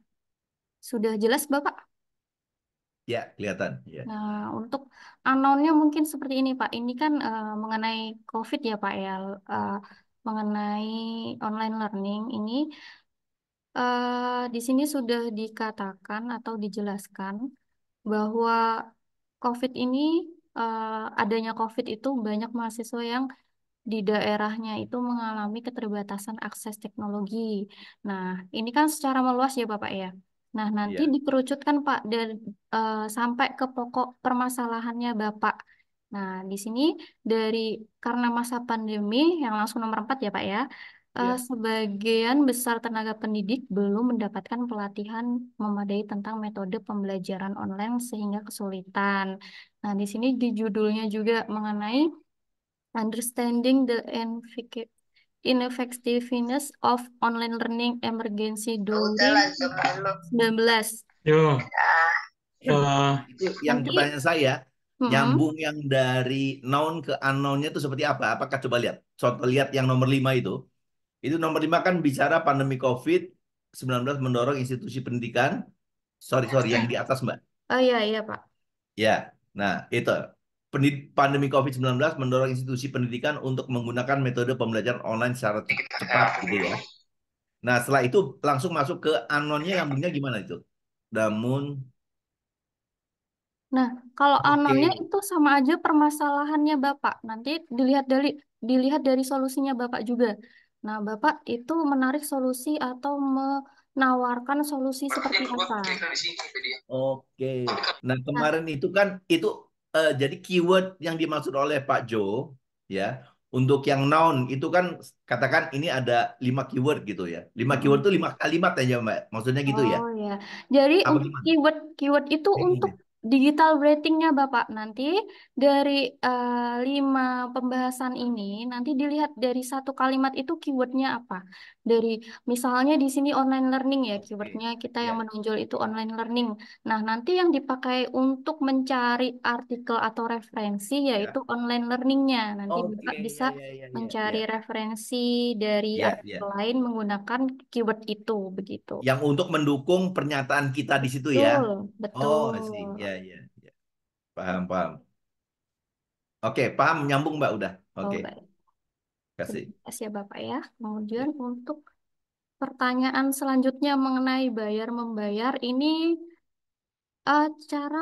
sudah jelas Bapak? Ya, kelihatan. Ya. Nah, untuk unknown-nya mungkin seperti ini Pak. Ini kan mengenai COVID ya Pak ya. Eh, mengenai online learning ini di sini sudah dikatakan atau dijelaskan bahwa COVID ini adanya COVID itu banyak mahasiswa yang di daerahnya itu mengalami keterbatasan akses teknologi. Nah, ini kan secara meluas ya Bapak ya. Nah, nanti Iya. dikerucutkan Pak dan sampai ke pokok permasalahannya Bapak. Nah, di sini dari karena masa pandemi yang langsung nomor 4 ya Pak ya, Iya. sebagian besar tenaga pendidik belum mendapatkan pelatihan memadai tentang metode pembelajaran online sehingga kesulitan. Nah, di sini di judulnya juga mengenai Understanding the Ineffectiveness of Online Learning Emergency during COVID-19. Yo, Itu yang Nanti, pertanyaan saya, mm-mm. nyambung yang dari noun ke unknown-nya itu seperti apa? Apakah coba lihat? Contoh lihat yang nomor 5 itu. Itu nomor 5 kan bicara pandemi COVID-19 mendorong institusi pendidikan. Sorry, yang di atas, Mbak. Oh iya, iya Pak. Ya, nah itu. Pandemi COVID-19 mendorong institusi pendidikan untuk menggunakan metode pembelajaran online secara cepat gitu ya. Nah, setelah itu langsung masuk ke unknown-nya nyambungnya gimana itu? Namun, Nah, kalau anonnya oke. itu sama aja permasalahannya Bapak. Nanti dilihat dari solusinya Bapak juga. Nah, Bapak itu menarik solusi atau menawarkan solusi seperti apa? Oke. Nah, Nah, kemarin itu kan itu jadi keyword yang dimaksud oleh Pak Jo ya. Untuk yang noun itu kan katakan ini ada 5 keyword gitu ya. 5 keyword itu mm-mm. 5 kalimat aja, Mbak. Maksudnya gitu ya. Oh ya, jadi Apa untuk gimana? keyword itu Kayak untuk gini. digital ratingnya Bapak nanti dari 5 pembahasan ini nanti dilihat dari satu kalimat itu keywordnya apa. Dari misalnya di sini online learning ya Oke. keywordnya kita yang Ya, menonjol itu online learning. Nah nanti yang dipakai untuk mencari artikel atau referensi yaitu ya. online learningnya. Nanti Oke, Bapak bisa ya, mencari ya. referensi dari Ya, artikel ya. lain menggunakan keyword itu begitu. Yang untuk mendukung pernyataan kita di situ ya. Betul, Oh, betul. I see. Ya, ya, ya. Paham, paham. Oke, paham nyambung, Mbak udah. Oh, Oke, baik. Terima kasih. kasih ya Bapak ya. Kemudian Ya. untuk pertanyaan selanjutnya mengenai bayar membayar ini cara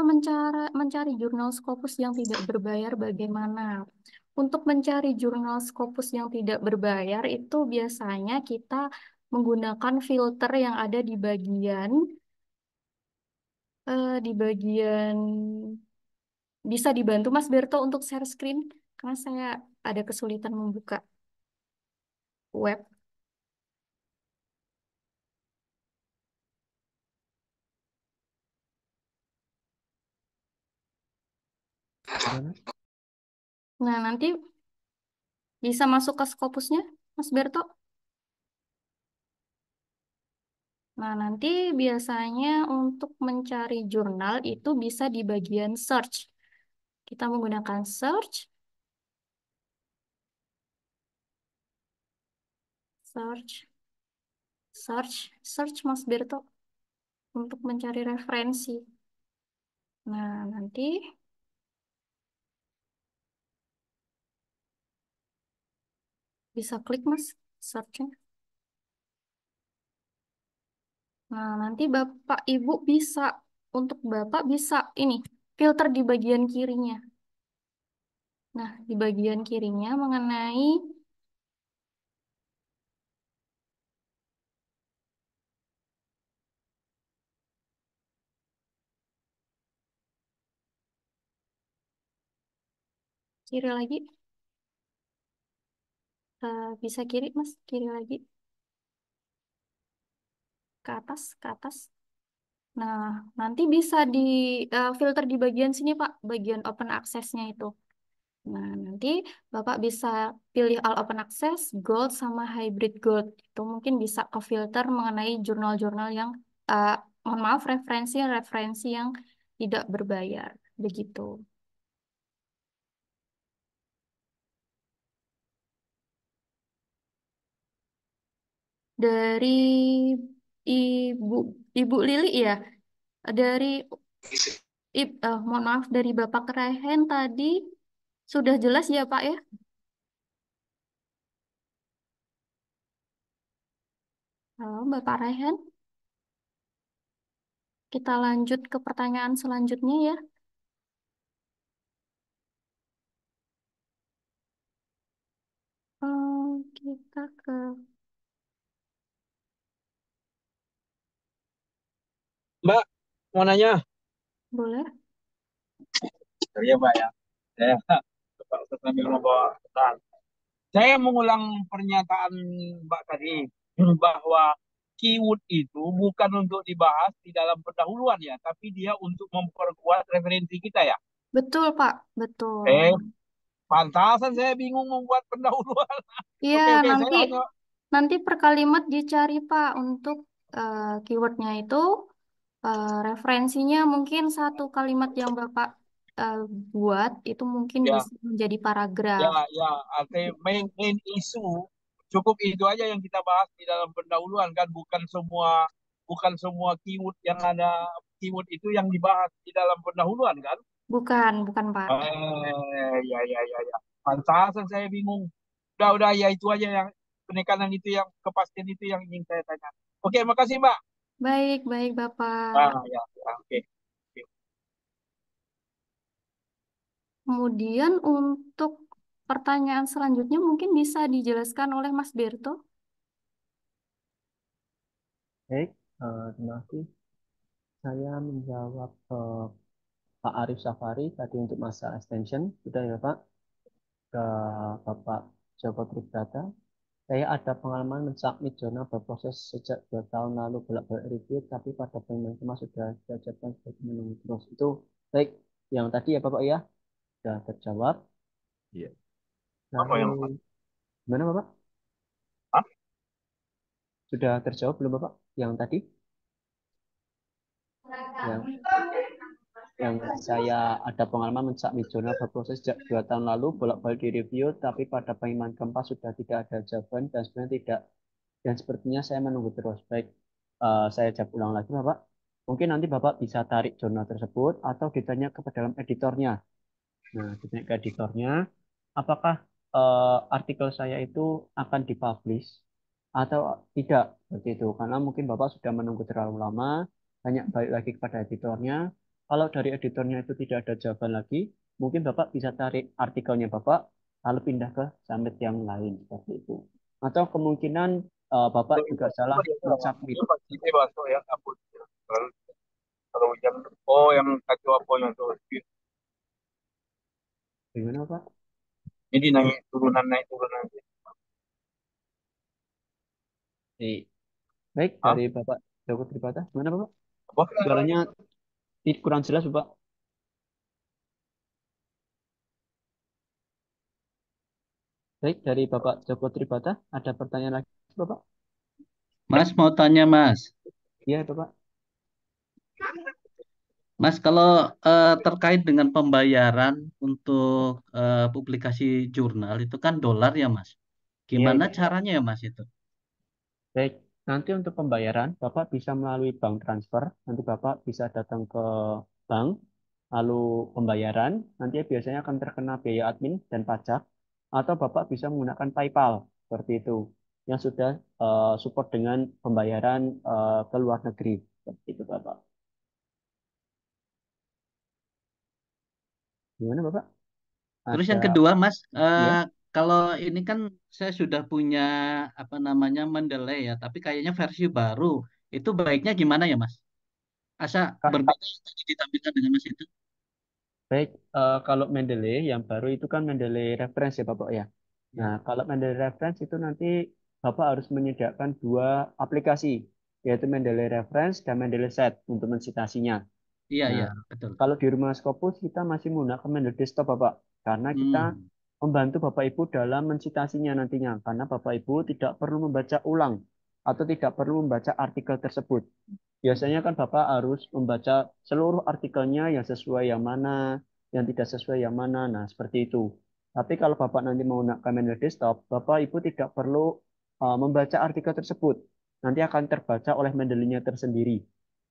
mencari jurnal Scopus yang tidak berbayar bagaimana? Untuk mencari jurnal Scopus yang tidak berbayar itu biasanya kita menggunakan filter yang ada di bagian bisa dibantu Mas Berto untuk share screen karena saya ada kesulitan membuka web. Nah, nanti bisa masuk ke Scopusnya, Mas Berto. Nah, nanti biasanya untuk mencari jurnal itu bisa di bagian search. Kita menggunakan search, search, search Mas Berto untuk mencari referensi. Nah, nanti bisa klik Mas search-nya. Nah, nanti Bapak Ibu bisa, untuk Bapak bisa ini, filter di bagian kirinya. Nah, di bagian kirinya mengenai kiri lagi. Bisa kiri, Mas. Kiri lagi. Ke atas, ke atas. Nah, nanti bisa di filter di bagian sini, Pak. Bagian open access-nya itu. Nah, nanti Bapak bisa pilih all open access, gold, sama hybrid gold. Itu mungkin bisa ke filter mengenai jurnal-jurnal yang, eh, mohon maaf, referensi yang tidak berbayar. Begitu. Dari Ibu Ibu Lili ya, dari mohon maaf, dari Bapak Kerahen tadi sudah jelas ya Pak ya? Halo Bapak Raihan, kita lanjut ke pertanyaan selanjutnya ya. Kita ke Mbak, mau nanya? boleh. Iya, Mbak ya. Saya Pak Ustaz sambil membawa pesan. Saya mengulang pernyataan Mbak tadi bahwa keyword itu bukan untuk dibahas di dalam pendahuluan ya, tapi dia untuk memperkuat referensi kita ya. Betul Pak, betul. Pantasan saya bingung membuat pendahuluan. Iya, Oke, nanti saya hanya nanti per kalimat dicari Pak untuk keywordnya itu, referensinya mungkin satu kalimat yang Bapak eh, buat itu mungkin ya bisa menjadi paragraf. artinya main isu cukup itu aja yang kita bahas di dalam pendahuluan kan, bukan semua keyword yang ada keyword itu yang dibahas di dalam pendahuluan kan. Bukan Pak. Ya. Pantasan saya bingung. Udah ya itu aja yang penekanan itu, yang kepastian itu yang ingin saya tanya. Oke, makasih Mbak. Baik Bapak. Oke. Kemudian untuk pertanyaan selanjutnya mungkin bisa dijelaskan oleh Mas Berto. Baik, terima kasih. Saya menjawab Pak Arif Safari tadi untuk masa extension. Sudah ya Pak? Ke Bapak Joko Tribrata. Saya ada pengalaman mensubmit jurnal berproses sejak 2 tahun lalu bolak-balik review, tapi pada pengumuman kemarin sudah diajarkan sebagai menunggu terus. Itu baik. Yang tadi ya Bapak ya, sudah terjawab. Iya. Apa yang Lalu, gimana Bapak? Sudah terjawab belum Bapak? Yang tadi? Yang saya ada pengalaman mensubmit jurnal berproses sejak 2 tahun lalu bolak-balik di review, tapi pada pengumuman keempat sudah tidak ada jawaban dan sebenarnya tidak, dan sepertinya saya menunggu terus. Baik, saya jawab ulang lagi Bapak. Mungkin nanti Bapak bisa tarik jurnal tersebut atau ditanya ke dalam editornya. Nah, ditanya ke editornya, apakah artikel saya itu akan dipublish atau tidak, seperti itu. Karena mungkin Bapak sudah menunggu terlalu lama, banyak balik lagi kepada editornya. Kalau dari editornya itu tidak ada jawaban lagi, mungkin Bapak bisa tarik artikelnya Bapak, lalu pindah ke summit yang lain, seperti itu. Atau kemungkinan Bapak juga salah mensubmit. Ini masuk ya, ampun. Kalau yang kacau apa yang tuh? Gimana Pak? Ini naik turunan. Baik, dari Bapak Joko Tribrata, gimana Bapak? Apa? Suaranya kurang jelas Bapak. Baik, dari Bapak Joko Tribata, ada pertanyaan lagi, Bapak? Mas mau tanya Mas. Iya itu Pak. Mas, kalau terkait dengan pembayaran untuk publikasi jurnal itu kan dolar ya, Mas. Iya Gimana itu. caranya ya, Mas itu? Baik, nanti untuk pembayaran Bapak bisa melalui bank transfer. Nanti Bapak bisa datang ke bank, lalu pembayaran. Nanti biasanya akan terkena biaya admin dan pajak. Atau Bapak bisa menggunakan PayPal seperti itu, yang sudah support dengan pembayaran ke luar negeri. Seperti itu Bapak. Gimana Bapak? Terus Ada yang kedua, Mas, ya? kalau ini kan saya sudah punya apa namanya Mendeley ya, tapi kayaknya versi baru. Itu baiknya gimana ya, Mas? Asa berbeda yang tadi ditampilkan dengan Mas itu? Baik, kalau Mendeley yang baru itu kan Mendeley Reference ya Bapak ya. Nah, Ya. kalau Mendeley Reference itu nanti Bapak harus menyediakan dua aplikasi, yaitu Mendeley Reference dan Mendeley Set untuk mensitasinya. Iya, Nah, iya, betul. kalau di rumah Scopus kita masih menggunakan Mendeley Desktop Bapak, karena kita Hmm. membantu Bapak Ibu dalam mensitasinya nantinya, karena Bapak Ibu tidak perlu membaca ulang atau tidak perlu membaca artikel tersebut. Biasanya kan Bapak harus membaca seluruh artikelnya yang sesuai yang mana, yang tidak sesuai yang mana. Nah, seperti itu. Tapi kalau Bapak nanti menggunakan Mendeley Desktop, Bapak Ibu tidak perlu membaca artikel tersebut. Nanti akan terbaca oleh Mendeley-nya tersendiri.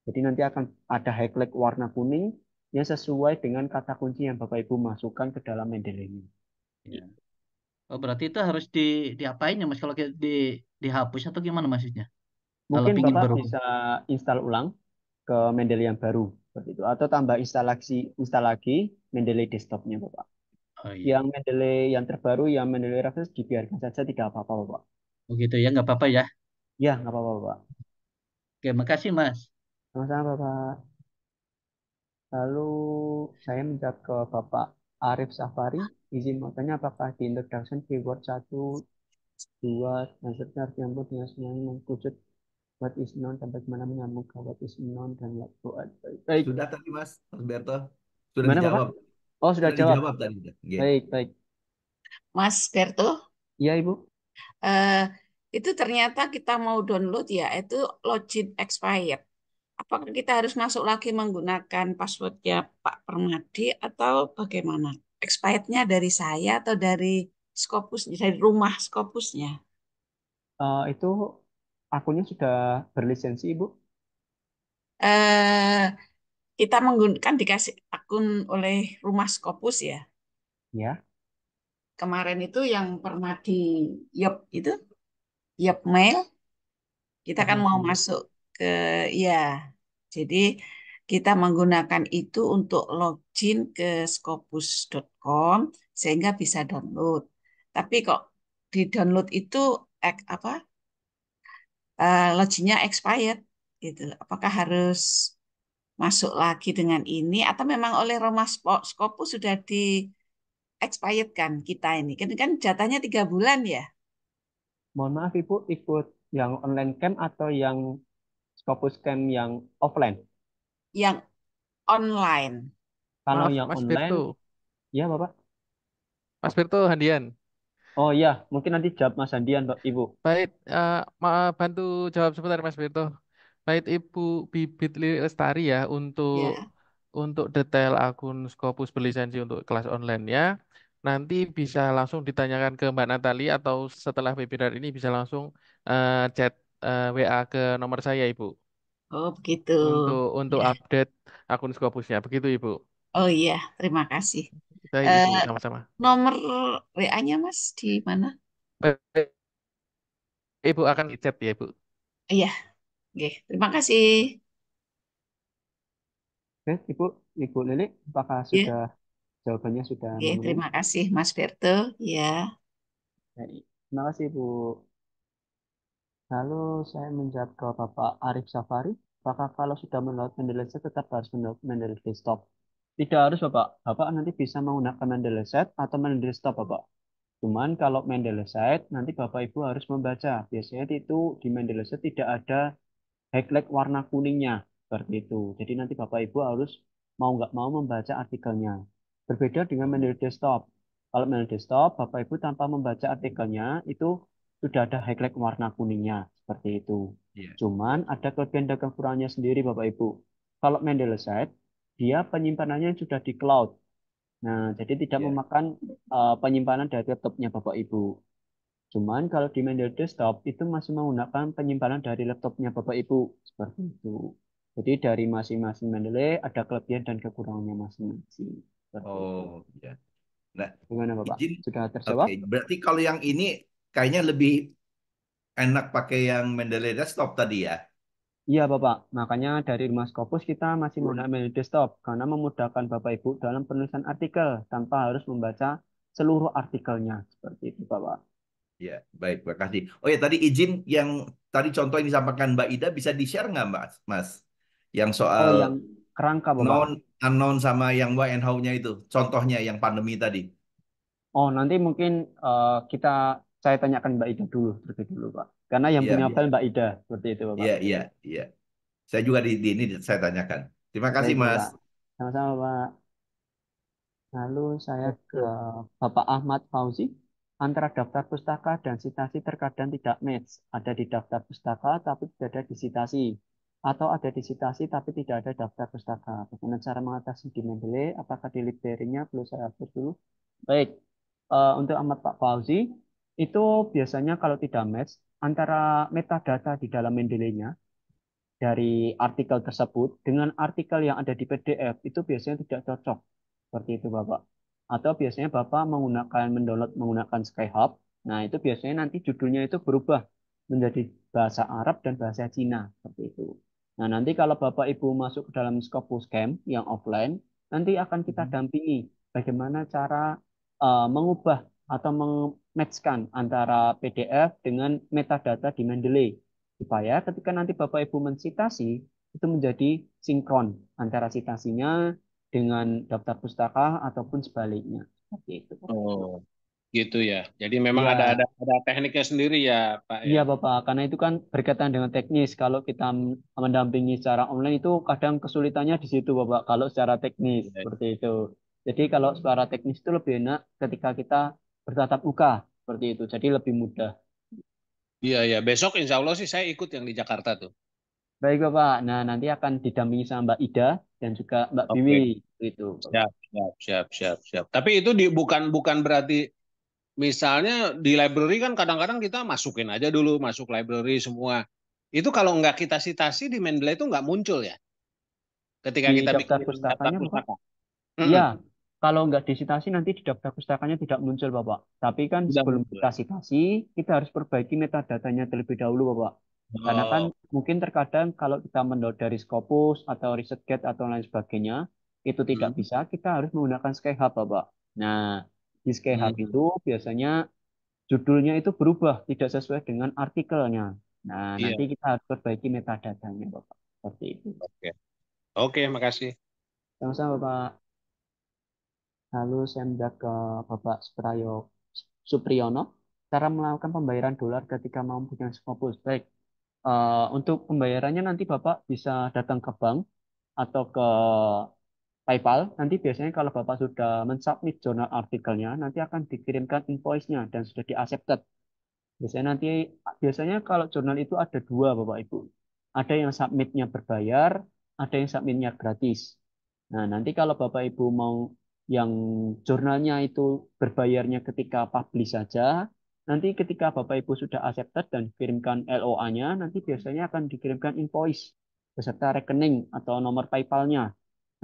Jadi nanti akan ada highlight warna kuning yang sesuai dengan kata kunci yang Bapak Ibu masukkan ke dalam Mendeley-nya. Ya. Oh, berarti itu harus diapain ya, Mas? Kalau dihapus atau gimana maksudnya? Kalau Mungkin pingin Bapak berubah. bisa install ulang ke Mendeley yang baru seperti itu, atau tambah install lagi Mendeley desktopnya Bapak. Oh iya. Yang Mendeley yang terbaru, yang Mendeley Reference dibiarkan saja, tidak apa-apa Bapak. Oh gitu ya, nggak apa-apa ya. Ya, nggak apa-apa Bapak. Oke, makasih Mas. Sama-sama Bapak. Lalu saya minta ke Bapak Arif Safari, izin mau tanya apakah di introduction keyword 1, 2, dan seterusnya harus nyambung dengan semuanya mengkucut what is known sampai kemana menyambung ke what is known dan what to add. Baik. Sudah tadi Mas Berto, sudah Gimana Bapak? dijawab. Oh, sudah Sudah jawab. dijawab tadi. Oke. Baik, baik. Mas Berto, Iya, Ibu. eh, itu ternyata kita mau download ya, itu login expired. Apakah kita harus masuk lagi menggunakan passwordnya Pak Permadi atau bagaimana? Expirednya dari saya atau dari Scopus, dari rumah Scopusnya? Itu akunnya sudah berlisensi, Ibu? Eh, kita menggunakan dikasih akun oleh rumah Scopus ya. Ya. Kemarin itu yang Permadi Yop itu, Yop Mail, kita kan mau masuk ke ya. Jadi kita menggunakan itu untuk login ke scopus.com sehingga bisa download. Tapi kok di download itu apa loginnya expired gitu. Apakah harus masuk lagi dengan ini atau memang oleh Roma Scopus sudah di expired kan kita ini? Kan jatahnya 3 bulan ya. Mohon maaf, Ibu, ikut yang online camp atau yang Scopus camp yang offline? Yang online. Kalau Maaf, yang Mas online, Berto. ya Bapak. Mas Berto, Handian. Oh iya, mungkin nanti jawab Mas Handian, Ibu. Baik, bantu jawab sebentar Mas Berto. Baik, Ibu Bibit Lili Lestari ya Ya. untuk detail akun Scopus berlisensi untuk kelas online-nya. Nanti bisa langsung ditanyakan ke Mbak Natali atau setelah webinar ini bisa langsung chat WA ke nomor saya, Ibu. Oh begitu. Untuk Ya. update akun Scopusnya. Begitu, Ibu. Oh iya, terima kasih. Baik, Eh, Ibu, sama-sama. nomor WA-nya Mas di mana? Baik, Ibu akan di chat ya, Ibu. Iya, oke. Terima kasih. Oke, Ibu Lili, apakah Ya, sudah jawabannya sudah oke. memenuhi? Terima kasih Mas Berto. Ya. Baik, terima kasih Ibu. Lalu saya menjawab ke Bapak Arif Safari, apakah kalau sudah mendownload Mendeley Set tetap harus mendownload Mendeley Desktop? Tidak harus Bapak. Bapak nanti bisa menggunakan Mendeley Set atau Mendeley Desktop Bapak. Cuman kalau Mendeley Set nanti Bapak Ibu harus membaca. Biasanya itu di Mendeley Set tidak ada highlight warna kuningnya seperti itu. Jadi nanti Bapak Ibu harus mau nggak mau membaca artikelnya. Berbeda dengan Mendeley Desktop. Kalau Mendeley Desktop, Bapak Ibu tanpa membaca artikelnya itu sudah ada highlight warna kuningnya seperti itu. Iya. Cuman ada kelebihan dan kekurangannya sendiri Bapak Ibu. Kalau Mendeley Site, dia penyimpanannya sudah di cloud. Nah, jadi tidak Iya. memakan penyimpanan dari laptopnya Bapak Ibu. Cuman kalau di Mendeley Desktop itu masih menggunakan penyimpanan dari laptopnya Bapak Ibu. Seperti itu. Jadi dari masing-masing Mendeley ada kelebihan dan kekurangannya masing-masing. Seperti itu. Oh, ya. Nah, Gimana Bapak? izin. Sudah Oke, terjawab? berarti kalau yang ini kayaknya lebih enak pakai yang Mendeley Desktop tadi ya? Iya Bapak, makanya dari Rumah Scopus kita masih menggunakan Mendeley Desktop karena memudahkan Bapak Ibu dalam penulisan artikel tanpa harus membaca seluruh artikelnya. Seperti itu Bapak. Ya, baik, terima kasih. Oh ya, tadi izin yang tadi contoh yang disampaikan Mbak Ida bisa di-share nggak, Mas? Yang Oh, soal yang kerangka Bapak. known, unknown sama yang why and how-nya itu. Contohnya yang pandemi tadi. Oh, nanti mungkin saya tanyakan Mbak Ida dulu, terlebih dulu Pak. Karena yang Iya, punya iya, file Mbak Ida, seperti itu Bapak. iya, iya, iya. Saya juga di ini saya tanyakan. Terima kasih, Baik Mas. Bapak. Sama-sama Pak. Lalu saya ke Oke. Bapak Ahmad Fauzi. Antara daftar pustaka dan sitasi terkadang tidak match. Ada di daftar pustaka tapi tidak ada di sitasi. Atau ada di sitasi tapi tidak ada daftar pustaka. Bagaimana cara mengatasi di Mendeley? Apakah di library-nya perlu saya hapus dulu? Baik, untuk Ahmad Pak Fauzi, itu biasanya kalau tidak match antara metadata di dalam Mendeley-nya dari artikel tersebut dengan artikel yang ada di PDF itu biasanya tidak cocok. Seperti itu Bapak. Atau biasanya Bapak mendownload menggunakan Skyhub. Nah, itu biasanya nanti judulnya itu berubah menjadi bahasa Arab dan bahasa Cina seperti itu. Nah, nanti kalau Bapak Ibu masuk ke dalam Scopus Camp yang offline, nanti akan kita dampingi bagaimana cara mengubah atau meng-matchkan antara PDF dengan metadata di Mendeley supaya ketika nanti Bapak Ibu mensitasi itu menjadi sinkron antara sitasinya dengan daftar pustaka ataupun sebaliknya. Seperti itu. Oh, gitu ya. Jadi memang ada Ya, ada ada tekniknya sendiri ya, Pak iya ya. Bapak, karena itu kan berkaitan dengan teknis. Kalau kita mendampingi secara online itu kadang kesulitannya di situ Bapak, kalau secara teknis Iya, seperti itu. Jadi kalau secara teknis itu lebih enak ketika kita bertatap muka seperti itu. Jadi lebih mudah. iya, iya. Besok insya Allah sih saya ikut yang di Jakarta tuh. Baik Bapak, nah nanti akan didampingi sama Mbak Ida dan juga Mbak Biwi Oke, itu Bapak. siap, siap, siap, siap, siap. Tapi itu bukan bukan berarti misalnya di library kan kadang-kadang kita masukin aja dulu masuk library semua. Itu kalau nggak kita citasi di Mendeley itu nggak muncul ya ketika Di kita daftar bikin daftar pustakanya Bapak? pustaka. Iya, Mm-mm. kalau nggak disitasi nanti di daftar pustakanya tidak muncul, Bapak. Tapi kan Udah sebelum muncul. kita sitasi, kita harus perbaiki metadatanya terlebih dahulu, Bapak. Karena kan Oh, mungkin terkadang kalau kita mendownload dari Scopus atau ResearchGate atau lain sebagainya, itu tidak mm. bisa, kita harus menggunakan Skyhub, Bapak. Nah, di Skyhub Mm. itu biasanya judulnya itu berubah, tidak sesuai dengan artikelnya. Nah, Iya, nanti kita harus perbaiki metadatanya, Bapak. Seperti itu. oke, oke, makasih. Sama-sama, Bapak. Lalu saya minta ke Bapak Supriyono, cara melakukan pembayaran dolar ketika mau punya Scopus. Baik, untuk pembayarannya nanti Bapak bisa datang ke bank atau ke PayPal. Nanti biasanya kalau Bapak sudah mensubmit jurnal artikelnya, nanti akan dikirimkan invoice-nya dan sudah di-accepted. Biasanya kalau jurnal itu ada dua Bapak Ibu. Ada yang submitnya berbayar, ada yang submitnya gratis. Nah, nanti kalau Bapak Ibu mau yang jurnalnya itu berbayarnya ketika publish saja, nanti ketika Bapak Ibu sudah accepted dan kirimkan LOA-nya, nanti biasanya akan dikirimkan invoice beserta rekening atau nomor PayPal-nya.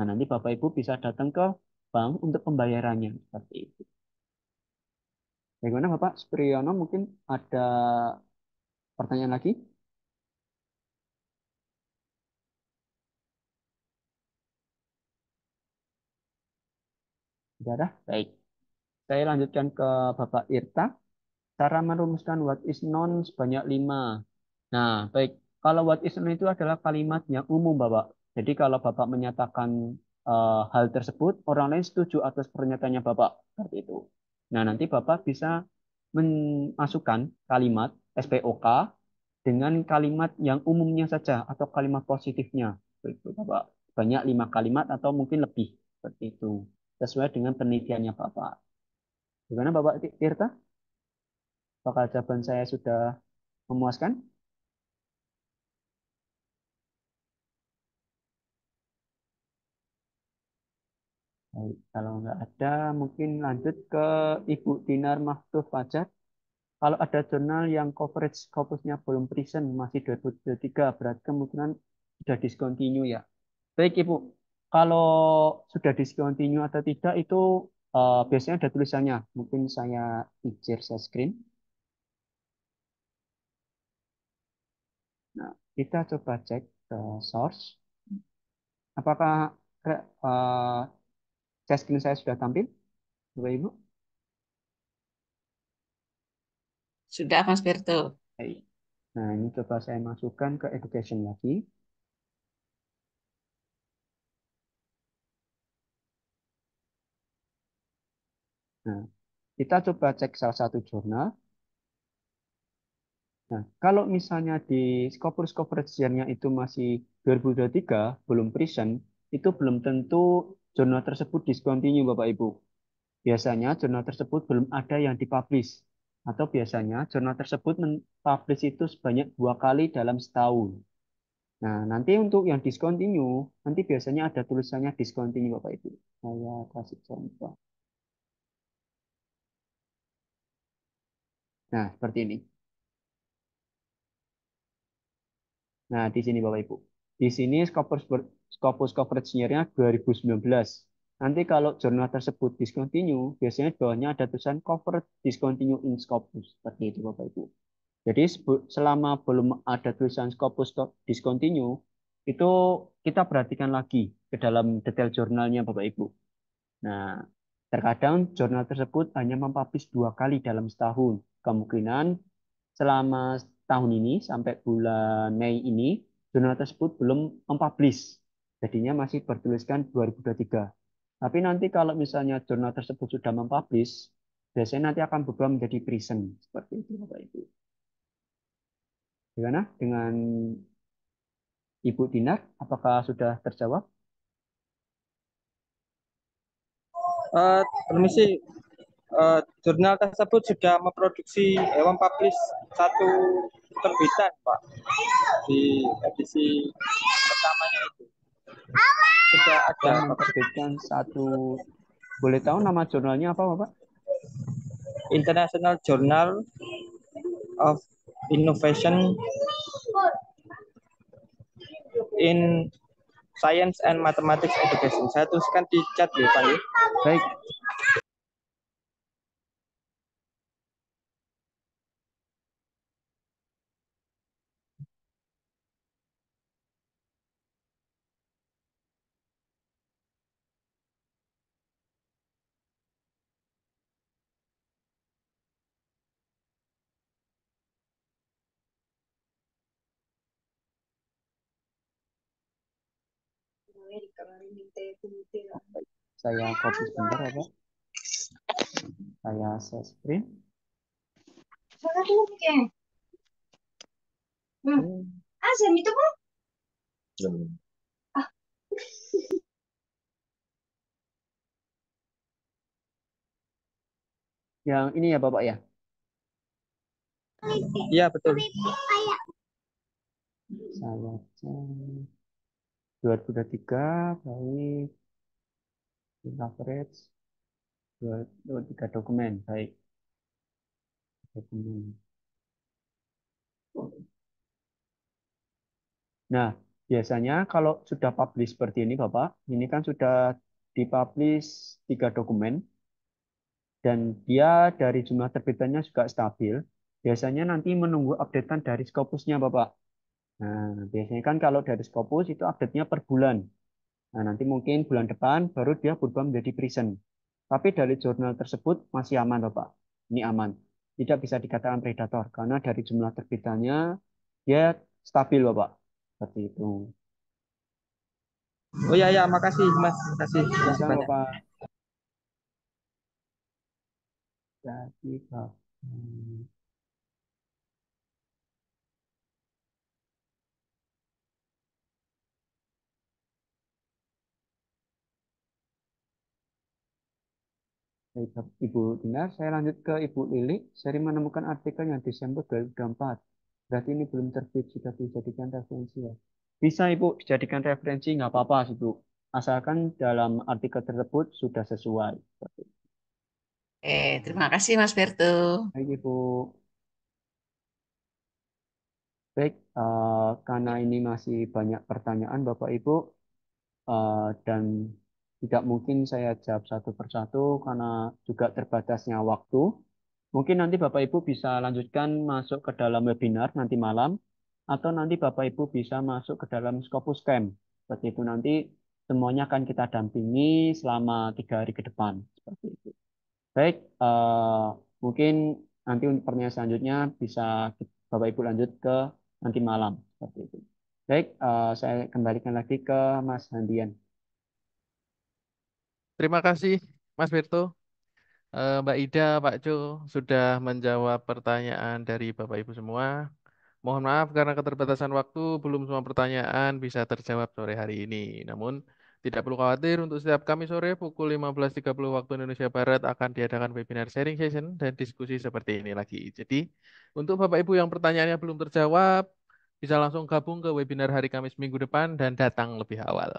Nah, nanti Bapak Ibu bisa datang ke bank untuk pembayarannya seperti itu. Bagaimana Bapak Supriyono, mungkin ada pertanyaan lagi? Tidak ada? Baik. Saya lanjutkan ke Bapak Irta. Cara merumuskan what is known sebanyak 5. Nah, baik. Kalau what is known itu adalah kalimat yang umum, Bapak. Jadi kalau Bapak menyatakan hal tersebut, orang lain setuju atas pernyataannya Bapak. Seperti itu. Nah, nanti Bapak bisa memasukkan kalimat SPOK dengan kalimat yang umumnya saja atau kalimat positifnya. Seperti itu, Bapak. Banyak 5 kalimat atau mungkin lebih. Seperti itu. Sesuai dengan penelitiannya Bapak. Gimana Bapak Tirta? Apakah jawaban saya sudah memuaskan? Baik, kalau nggak ada, mungkin lanjut ke Ibu Dinar Maftuf Fajar. Kalau ada jurnal yang coverage scopusnya belum present, masih 2023, berarti kemungkinan sudah discontinue ya. Baik Ibu, kalau sudah discontinue atau tidak itu biasanya ada tulisannya. Mungkin saya share screen. Nah, kita coba cek ke source. Apakah share screen saya sudah tampil, Bapak Ibu? Sudah, Mas Berto. Baik. Nah, ini coba saya masukkan ke education lagi. Nah, kita coba cek salah satu jurnal. Nah, kalau misalnya di Scopus coverage-nya itu masih 2023, belum present, itu belum tentu jurnal tersebut discontinue, Bapak Ibu. Biasanya jurnal tersebut belum ada yang dipublish. Atau biasanya jurnal tersebut publish itu sebanyak 2 kali dalam setahun. Nah, nanti untuk yang discontinue, nanti biasanya ada tulisannya discontinue, Bapak Ibu. Saya kasih contoh. Nah, seperti ini. Nah, di sini Bapak Ibu. Di sini Scopus coverage-nya 2019. Nanti kalau jurnal tersebut discontinue, biasanya di bawahnya ada tulisan cover discontinue in Scopus. Seperti itu Bapak Ibu. Jadi selama belum ada tulisan Scopus discontinue, itu kita perhatikan lagi ke dalam detail jurnalnya Bapak Ibu. Nah, terkadang jurnal tersebut hanya mempublish 2 kali dalam setahun. Kemungkinan selama tahun ini sampai bulan Mei ini, jurnal tersebut belum mempublish. Jadinya masih bertuliskan 2023. Tapi nanti kalau misalnya jurnal tersebut sudah mempublish, biasanya nanti akan berubah menjadi present. Seperti itu Bapak Ibu. Gimana dengan Ibu Dinar? Apakah sudah terjawab? Permisi, jurnal tersebut sudah memproduksi mempublish satu terbitan, Pak, di edisi pertamanya itu. Sudah ada menerbitkan satu, boleh tahu nama jurnalnya apa Bapak? International Journal of Innovation in Science and Mathematics Education. Saya tuliskan di chat ya Pak. Baik. Saya copy sebentar ya Pak. Saya share screen. Yang ini ya Bapak ya? Iya betul. Saya cek 2023 baik. Coverage 23 dokumen baik. Dokumen. Nah, biasanya kalau sudah publish seperti ini Bapak, ini kan sudah dipublish 3 dokumen dan dia dari jumlah terbitannya juga stabil. Biasanya nanti menunggu updatean dari Scopusnya Bapak. Nah, biasanya kan kalau dari Scopus itu update-nya per bulan. Nah, nanti mungkin bulan depan baru dia berubah menjadi present. Tapi dari jurnal tersebut masih aman Bapak. Ini aman. Tidak bisa dikatakan predator karena dari jumlah terbitannya dia stabil Bapak. Seperti itu. Oh ya ya, makasih Mas, makasih banyak. Bapak. Jadi Bapak. Ibu Dinar, saya lanjut ke Ibu Lili. Seri menemukan artikel yang Desember 2024. Berarti ini belum terbit, sudah dijadikan referensi ya. Bisa Ibu, dijadikan referensi, nggak apa-apa Ibu. asalkan dalam artikel tersebut sudah sesuai. Terima kasih Mas Berto. Baik, Ibu. Baik, karena ini masih banyak pertanyaan Bapak Ibu, dan tidak mungkin saya jawab satu persatu karena juga terbatasnya waktu. Mungkin nanti Bapak Ibu bisa lanjutkan masuk ke dalam webinar nanti malam, atau nanti Bapak Ibu bisa masuk ke dalam Scopus Camp. Seperti itu nanti semuanya akan kita dampingi selama 3 hari ke depan. Seperti itu. Baik, mungkin nanti untuk pertanyaan selanjutnya bisa Bapak Ibu lanjut ke nanti malam. Seperti itu. Baik, saya kembalikan lagi ke Mas Handian. Terima kasih, Mas Berto. Mbak Ida, Pak Jo sudah menjawab pertanyaan dari Bapak Ibu semua. Mohon maaf karena keterbatasan waktu, belum semua pertanyaan bisa terjawab sore hari ini. Namun, tidak perlu khawatir, untuk setiap Kamis sore pukul 15.30 waktu Indonesia Barat akan diadakan webinar sharing session dan diskusi seperti ini lagi. Jadi, untuk Bapak Ibu yang pertanyaannya belum terjawab, bisa langsung gabung ke webinar hari Kamis minggu depan dan datang lebih awal.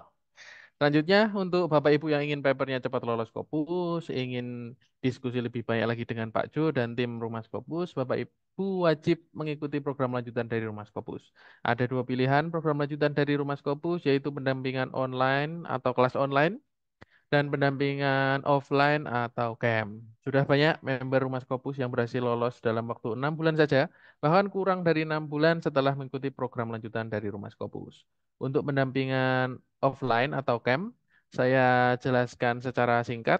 Selanjutnya, untuk Bapak Ibu yang ingin papernya cepat lolos Scopus, ingin diskusi lebih banyak lagi dengan Pak Jo dan tim Rumah Scopus, Bapak Ibu wajib mengikuti program lanjutan dari Rumah Scopus. Ada 2 pilihan program lanjutan dari Rumah Scopus, yaitu pendampingan online atau kelas online, dan pendampingan offline atau camp. Sudah banyak member Rumah Scopus yang berhasil lolos dalam waktu 6 bulan saja, bahkan kurang dari 6 bulan setelah mengikuti program lanjutan dari Rumah Scopus. Untuk pendampingan offline atau camp, saya jelaskan secara singkat.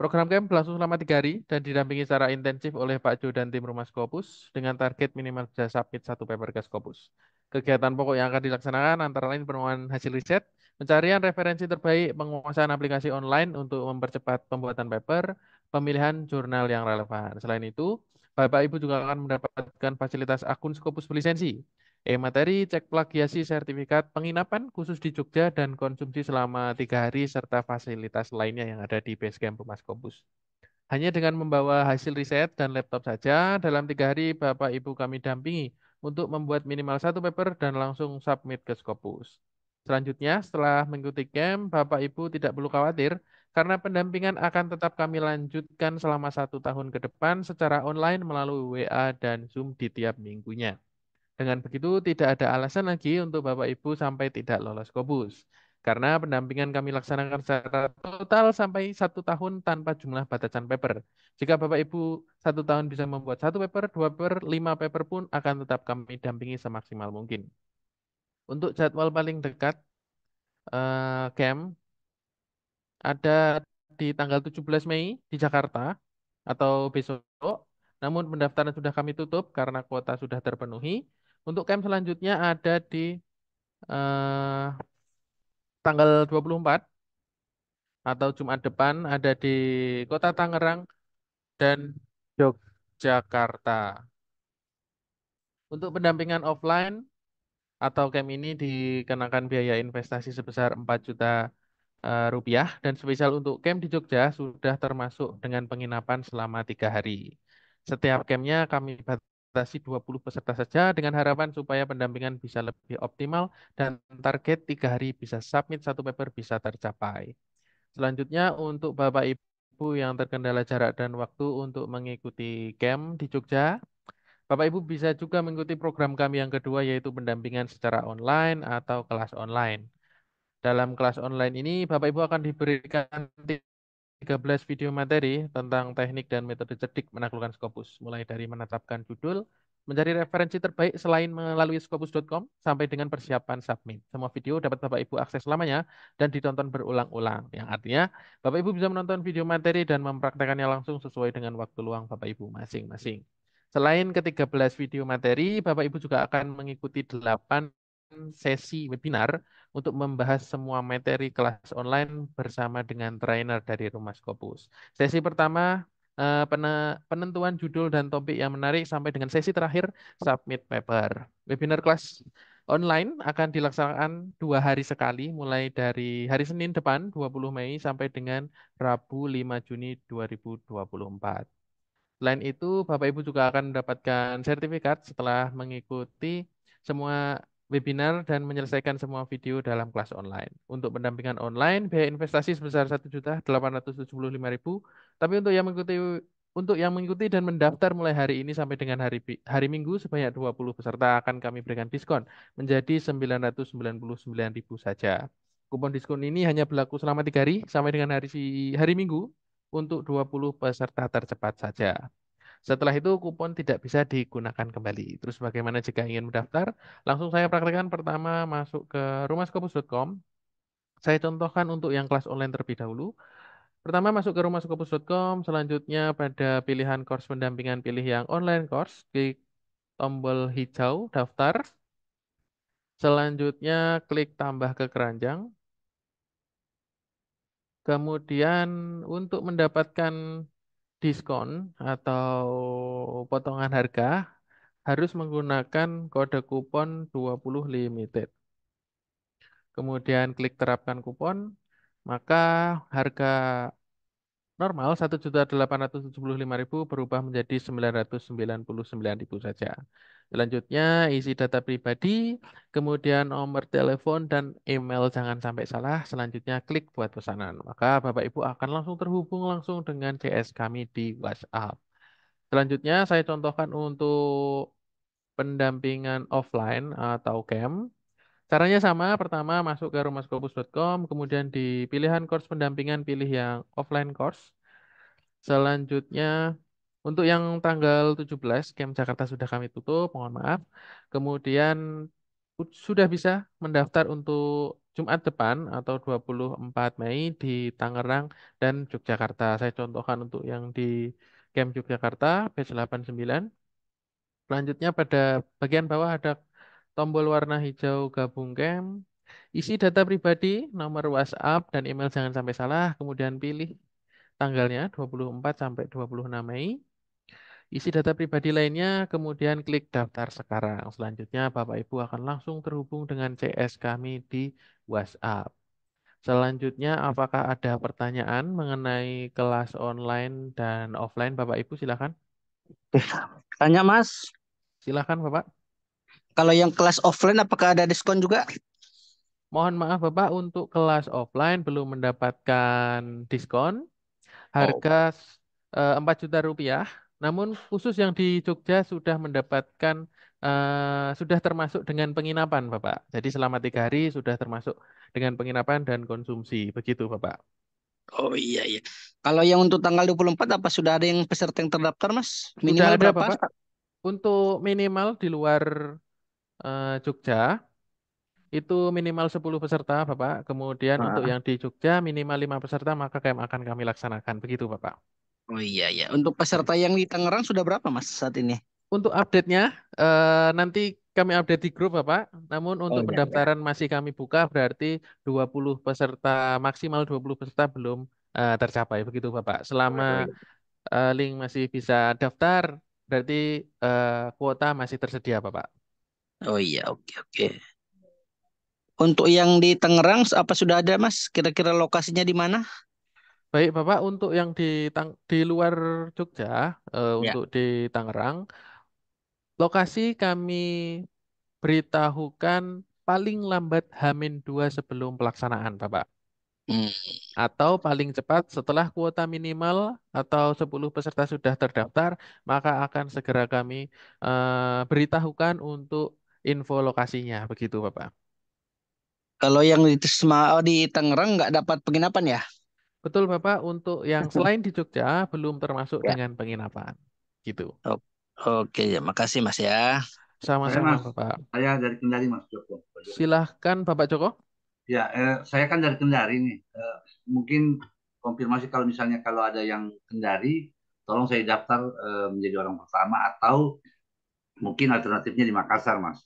Program camp berlangsung selama 3 hari dan didampingi secara intensif oleh Pak Jo dan tim Rumah Scopus dengan target minimal bisa submit 1 paper ke Scopus. Kegiatan pokok yang akan dilaksanakan antara lain penemuan hasil riset, pencarian referensi terbaik, penguasaan aplikasi online untuk mempercepat pembuatan paper, pemilihan jurnal yang relevan. Selain itu, Bapak Ibu juga akan mendapatkan fasilitas akun Scopus berlisensi, e-materi, cek plagiasi, sertifikat, penginapan khusus di Jogja, dan konsumsi selama 3 hari, serta fasilitas lainnya yang ada di Basecamp Rumah Scopus. Hanya dengan membawa hasil riset dan laptop saja, dalam 3 hari Bapak Ibu kami dampingi untuk membuat minimal 1 paper dan langsung submit ke Scopus. Selanjutnya, setelah mengikuti camp, Bapak Ibu tidak perlu khawatir karena pendampingan akan tetap kami lanjutkan selama 1 tahun ke depan secara online melalui WA dan Zoom di tiap minggunya. Dengan begitu, tidak ada alasan lagi untuk Bapak Ibu sampai tidak lolos Scopus. Karena pendampingan kami laksanakan secara total sampai 1 tahun tanpa jumlah batasan paper. Jika Bapak Ibu 1 tahun bisa membuat 1 paper, 2 paper, 5 paper pun akan tetap kami dampingi semaksimal mungkin. Untuk jadwal paling dekat, camp ada di tanggal 17 Mei di Jakarta atau besok. Namun pendaftaran sudah kami tutup karena kuota sudah terpenuhi. Untuk camp selanjutnya ada di eh, tanggal 24 atau Jumat depan ada di Kota Tangerang dan Yogyakarta. Untuk pendampingan offline atau camp ini dikenakan biaya investasi sebesar 4 juta rupiah, dan spesial untuk camp di Jogja sudah termasuk dengan penginapan selama 3 hari. Setiap campnya kami batasi 20 peserta saja dengan harapan supaya pendampingan bisa lebih optimal dan target 3 hari bisa submit 1 paper bisa tercapai. Selanjutnya untuk Bapak Ibu yang terkendala jarak dan waktu untuk mengikuti camp di Jogja, Bapak Ibu bisa juga mengikuti program kami yang kedua, yaitu pendampingan secara online atau kelas online. Dalam kelas online ini, Bapak Ibu akan diberikan 13 video materi tentang teknik dan metode cerdik menaklukkan Scopus, mulai dari menetapkan judul, mencari referensi terbaik selain melalui scopus.com, sampai dengan persiapan submit. Semua video dapat Bapak Ibu akses selamanya dan ditonton berulang-ulang, yang artinya Bapak Ibu bisa menonton video materi dan mempraktekannya langsung sesuai dengan waktu luang Bapak Ibu masing-masing. Selain ke-13 video materi, Bapak Ibu juga akan mengikuti 8 sesi webinar untuk membahas semua materi kelas online bersama dengan trainer dari Rumah Scopus. Sesi pertama penentuan judul dan topik yang menarik sampai dengan sesi terakhir submit paper. Webinar kelas online akan dilaksanakan 2 hari sekali, mulai dari hari Senin depan 20 Mei sampai dengan Rabu 5 Juni 2024. Selain itu, Bapak Ibu juga akan mendapatkan sertifikat setelah mengikuti semua webinar dan menyelesaikan semua video dalam kelas online. Untuk pendampingan online, biaya investasi sebesar 1.875.000. Tapi untuk yang mengikuti dan mendaftar mulai hari ini sampai dengan hari Minggu sebanyak 20 peserta akan kami berikan diskon menjadi 999.000 saja. Kupon diskon ini hanya berlaku selama 3 hari sampai dengan hari Minggu untuk 20 peserta tercepat saja. Setelah itu kupon tidak bisa digunakan kembali. Terus bagaimana jika ingin mendaftar? Langsung saya praktekkan. Pertama masuk ke rumahskopus.com. Saya contohkan untuk yang kelas online terlebih dahulu. Pertama masuk ke rumahskopus.com, selanjutnya pada pilihan course pendampingan pilih yang online course, klik tombol hijau daftar. Selanjutnya klik tambah ke keranjang. Kemudian untuk mendapatkan diskon atau potongan harga harus menggunakan kode kupon 20 limited. Kemudian klik terapkan kupon, maka harga normal 1.875.000 berubah menjadi 999.000 saja. Selanjutnya isi data pribadi, kemudian nomor telepon dan email jangan sampai salah. Selanjutnya klik buat pesanan. Maka Bapak Ibu akan langsung terhubung langsung dengan CS kami di WhatsApp. Selanjutnya saya contohkan untuk pendampingan offline atau camp. Caranya sama, pertama masuk ke rumahskopus.com, kemudian di pilihan course pendampingan pilih yang offline course. Selanjutnya untuk yang tanggal 17 camp Jakarta sudah kami tutup, mohon maaf. Kemudian sudah bisa mendaftar untuk Jumat depan atau 24 Mei di Tangerang dan Yogyakarta. Saya contohkan untuk yang di camp Yogyakarta batch 89. Selanjutnya pada bagian bawah ada tombol warna hijau gabung camp. Isi data pribadi, nomor WhatsApp dan email jangan sampai salah. Kemudian pilih tanggalnya 24 sampai 26 Mei. Isi data pribadi lainnya, kemudian klik daftar sekarang. Selanjutnya Bapak Ibu akan langsung terhubung dengan CS kami di WhatsApp. Selanjutnya, apakah ada pertanyaan mengenai kelas online dan offline? Bapak Ibu silakan. Tanya Mas, Silakan Bapak. kalau yang kelas offline apakah ada diskon juga? Mohon maaf Bapak, untuk kelas offline belum mendapatkan diskon. Harga 4 juta rupiah. Namun khusus yang di Jogja sudah mendapatkan sudah termasuk dengan penginapan, Bapak. Jadi selama 3 hari sudah termasuk dengan penginapan dan konsumsi. Begitu, Bapak. Oh iya iya. Kalau yang untuk tanggal 24 apa sudah ada yang peserta yang terdaftar Mas? Sudah Minimal ada, berapa? Bapak. Untuk minimal di luar Jogja itu minimal 10 peserta, Bapak. Kemudian untuk yang di Jogja minimal 5 peserta, maka akan kami laksanakan. Begitu, Bapak. Oh iya iya. Untuk peserta yang di Tangerang sudah berapa Mas saat ini? Untuk update-nya, nanti kami update di grup, Bapak. Namun Oh untuk iya iya. pendaftaran masih kami buka, berarti 20 peserta, maksimal 20 peserta belum tercapai. Begitu, Bapak. Selama Oh iya. link masih bisa daftar, berarti kuota masih tersedia, Bapak. Oh iya, oke oke. Untuk yang di Tangerang apa sudah ada Mas? Kira-kira lokasinya di mana? Baik, Bapak. Untuk yang di luar Jogja, Ya. untuk di Tangerang, lokasi kami beritahukan paling lambat H-2 sebelum pelaksanaan, Bapak. Atau paling cepat setelah kuota minimal atau 10 peserta sudah terdaftar, maka akan segera kami beritahukan untuk info lokasinya. Begitu, Bapak. Kalau yang di Tangerang nggak dapat penginapan ya? Betul, Bapak. Untuk yang selain di Jogja, belum termasuk Ya. dengan penginapan. Gitu. Oke, ya makasih Mas ya. Sama-sama, Mas, Bapak. saya dari Kendari Mas Joko. Silahkan, Bapak Joko. Ya, saya kan dari Kendari nih. Mungkin konfirmasi kalau misalnya kalau ada yang Kendari, tolong saya daftar menjadi orang pertama atau mungkin alternatifnya di Makassar, Mas.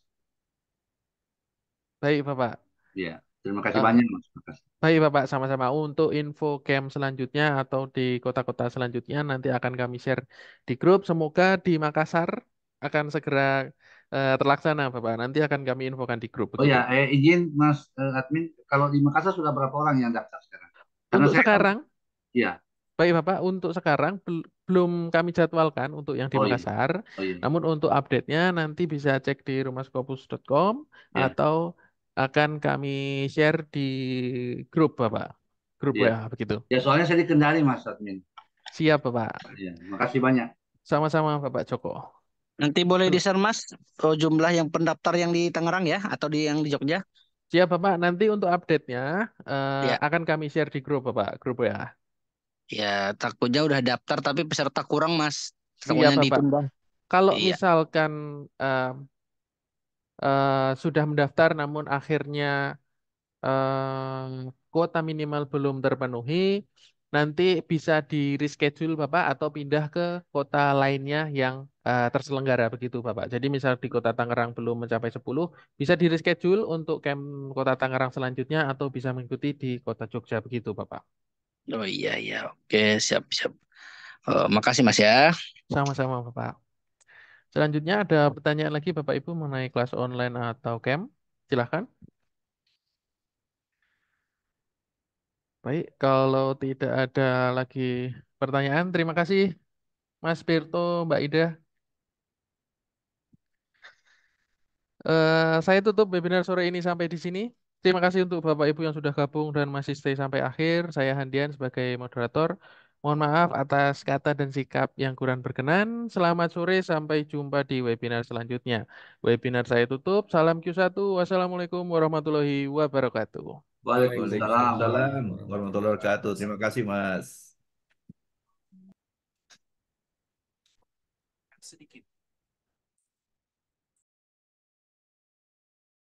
Baik, Bapak. Ya, terima kasih banyak, Mas. Makasih. Baik, Bapak. Sama-sama. Untuk info camp selanjutnya atau di kota-kota selanjutnya nanti akan kami share di grup. Semoga di Makassar akan segera terlaksana, Bapak. Nanti akan kami infokan di grup. Oh ya, Begitu. izin Mas admin, kalau di Makassar sudah berapa orang yang daftar sekarang? Karena Untuk saya kan, sekarang, ya, Baik Bapak, untuk sekarang belum kami jadwalkan untuk yang di Oh iya, Makassar. oh iya, Namun untuk update-nya nanti bisa cek di rumahskopus.com ya, atau akan kami share di grup Bapak. Grup ya. WA begitu. Ya soalnya saya di Kendari Mas Admin. Siap Bapak. Ya, makasih banyak. Sama-sama Bapak Joko. Nanti boleh di-share Mas jumlah yang pendaftar yang di Tangerang ya atau yang di Jogja. Siap Bapak, nanti untuk update-nya Ya, akan kami share di grup Bapak, grup WA. ya takutnya udah daftar tapi peserta kurang Mas. Siap Takutnya Bapak. ditunda. Kalau Iya. misalkan sudah mendaftar namun akhirnya kuota minimal belum terpenuhi, nanti bisa di reschedule Bapak atau pindah ke kota lainnya yang terselenggara begitu Bapak. Jadi misal di kota Tangerang belum mencapai 10, bisa di reschedule untuk camp kota Tangerang selanjutnya atau bisa mengikuti di kota Jogja begitu Bapak. Oh iya iya, oke siap siap. Makasih Mas ya. Sama-sama Bapak. Selanjutnya ada pertanyaan lagi Bapak Ibu mengenai kelas online atau camp? Silahkan. Baik, kalau tidak ada lagi pertanyaan, terima kasih Mas Pirto, Mbak Ida. Saya tutup webinar sore ini sampai di sini. Terima kasih untuk Bapak Ibu yang sudah gabung dan masih stay sampai akhir. Saya Handian sebagai moderator. Mohon maaf atas kata dan sikap yang kurang berkenan. Selamat sore, sampai jumpa di webinar selanjutnya. Webinar saya tutup. Salam Q1. Wassalamualaikum warahmatullahi wabarakatuh. Waalaikumsalam warahmatullahi wabarakatuh. Terima kasih Mas. Sedikit.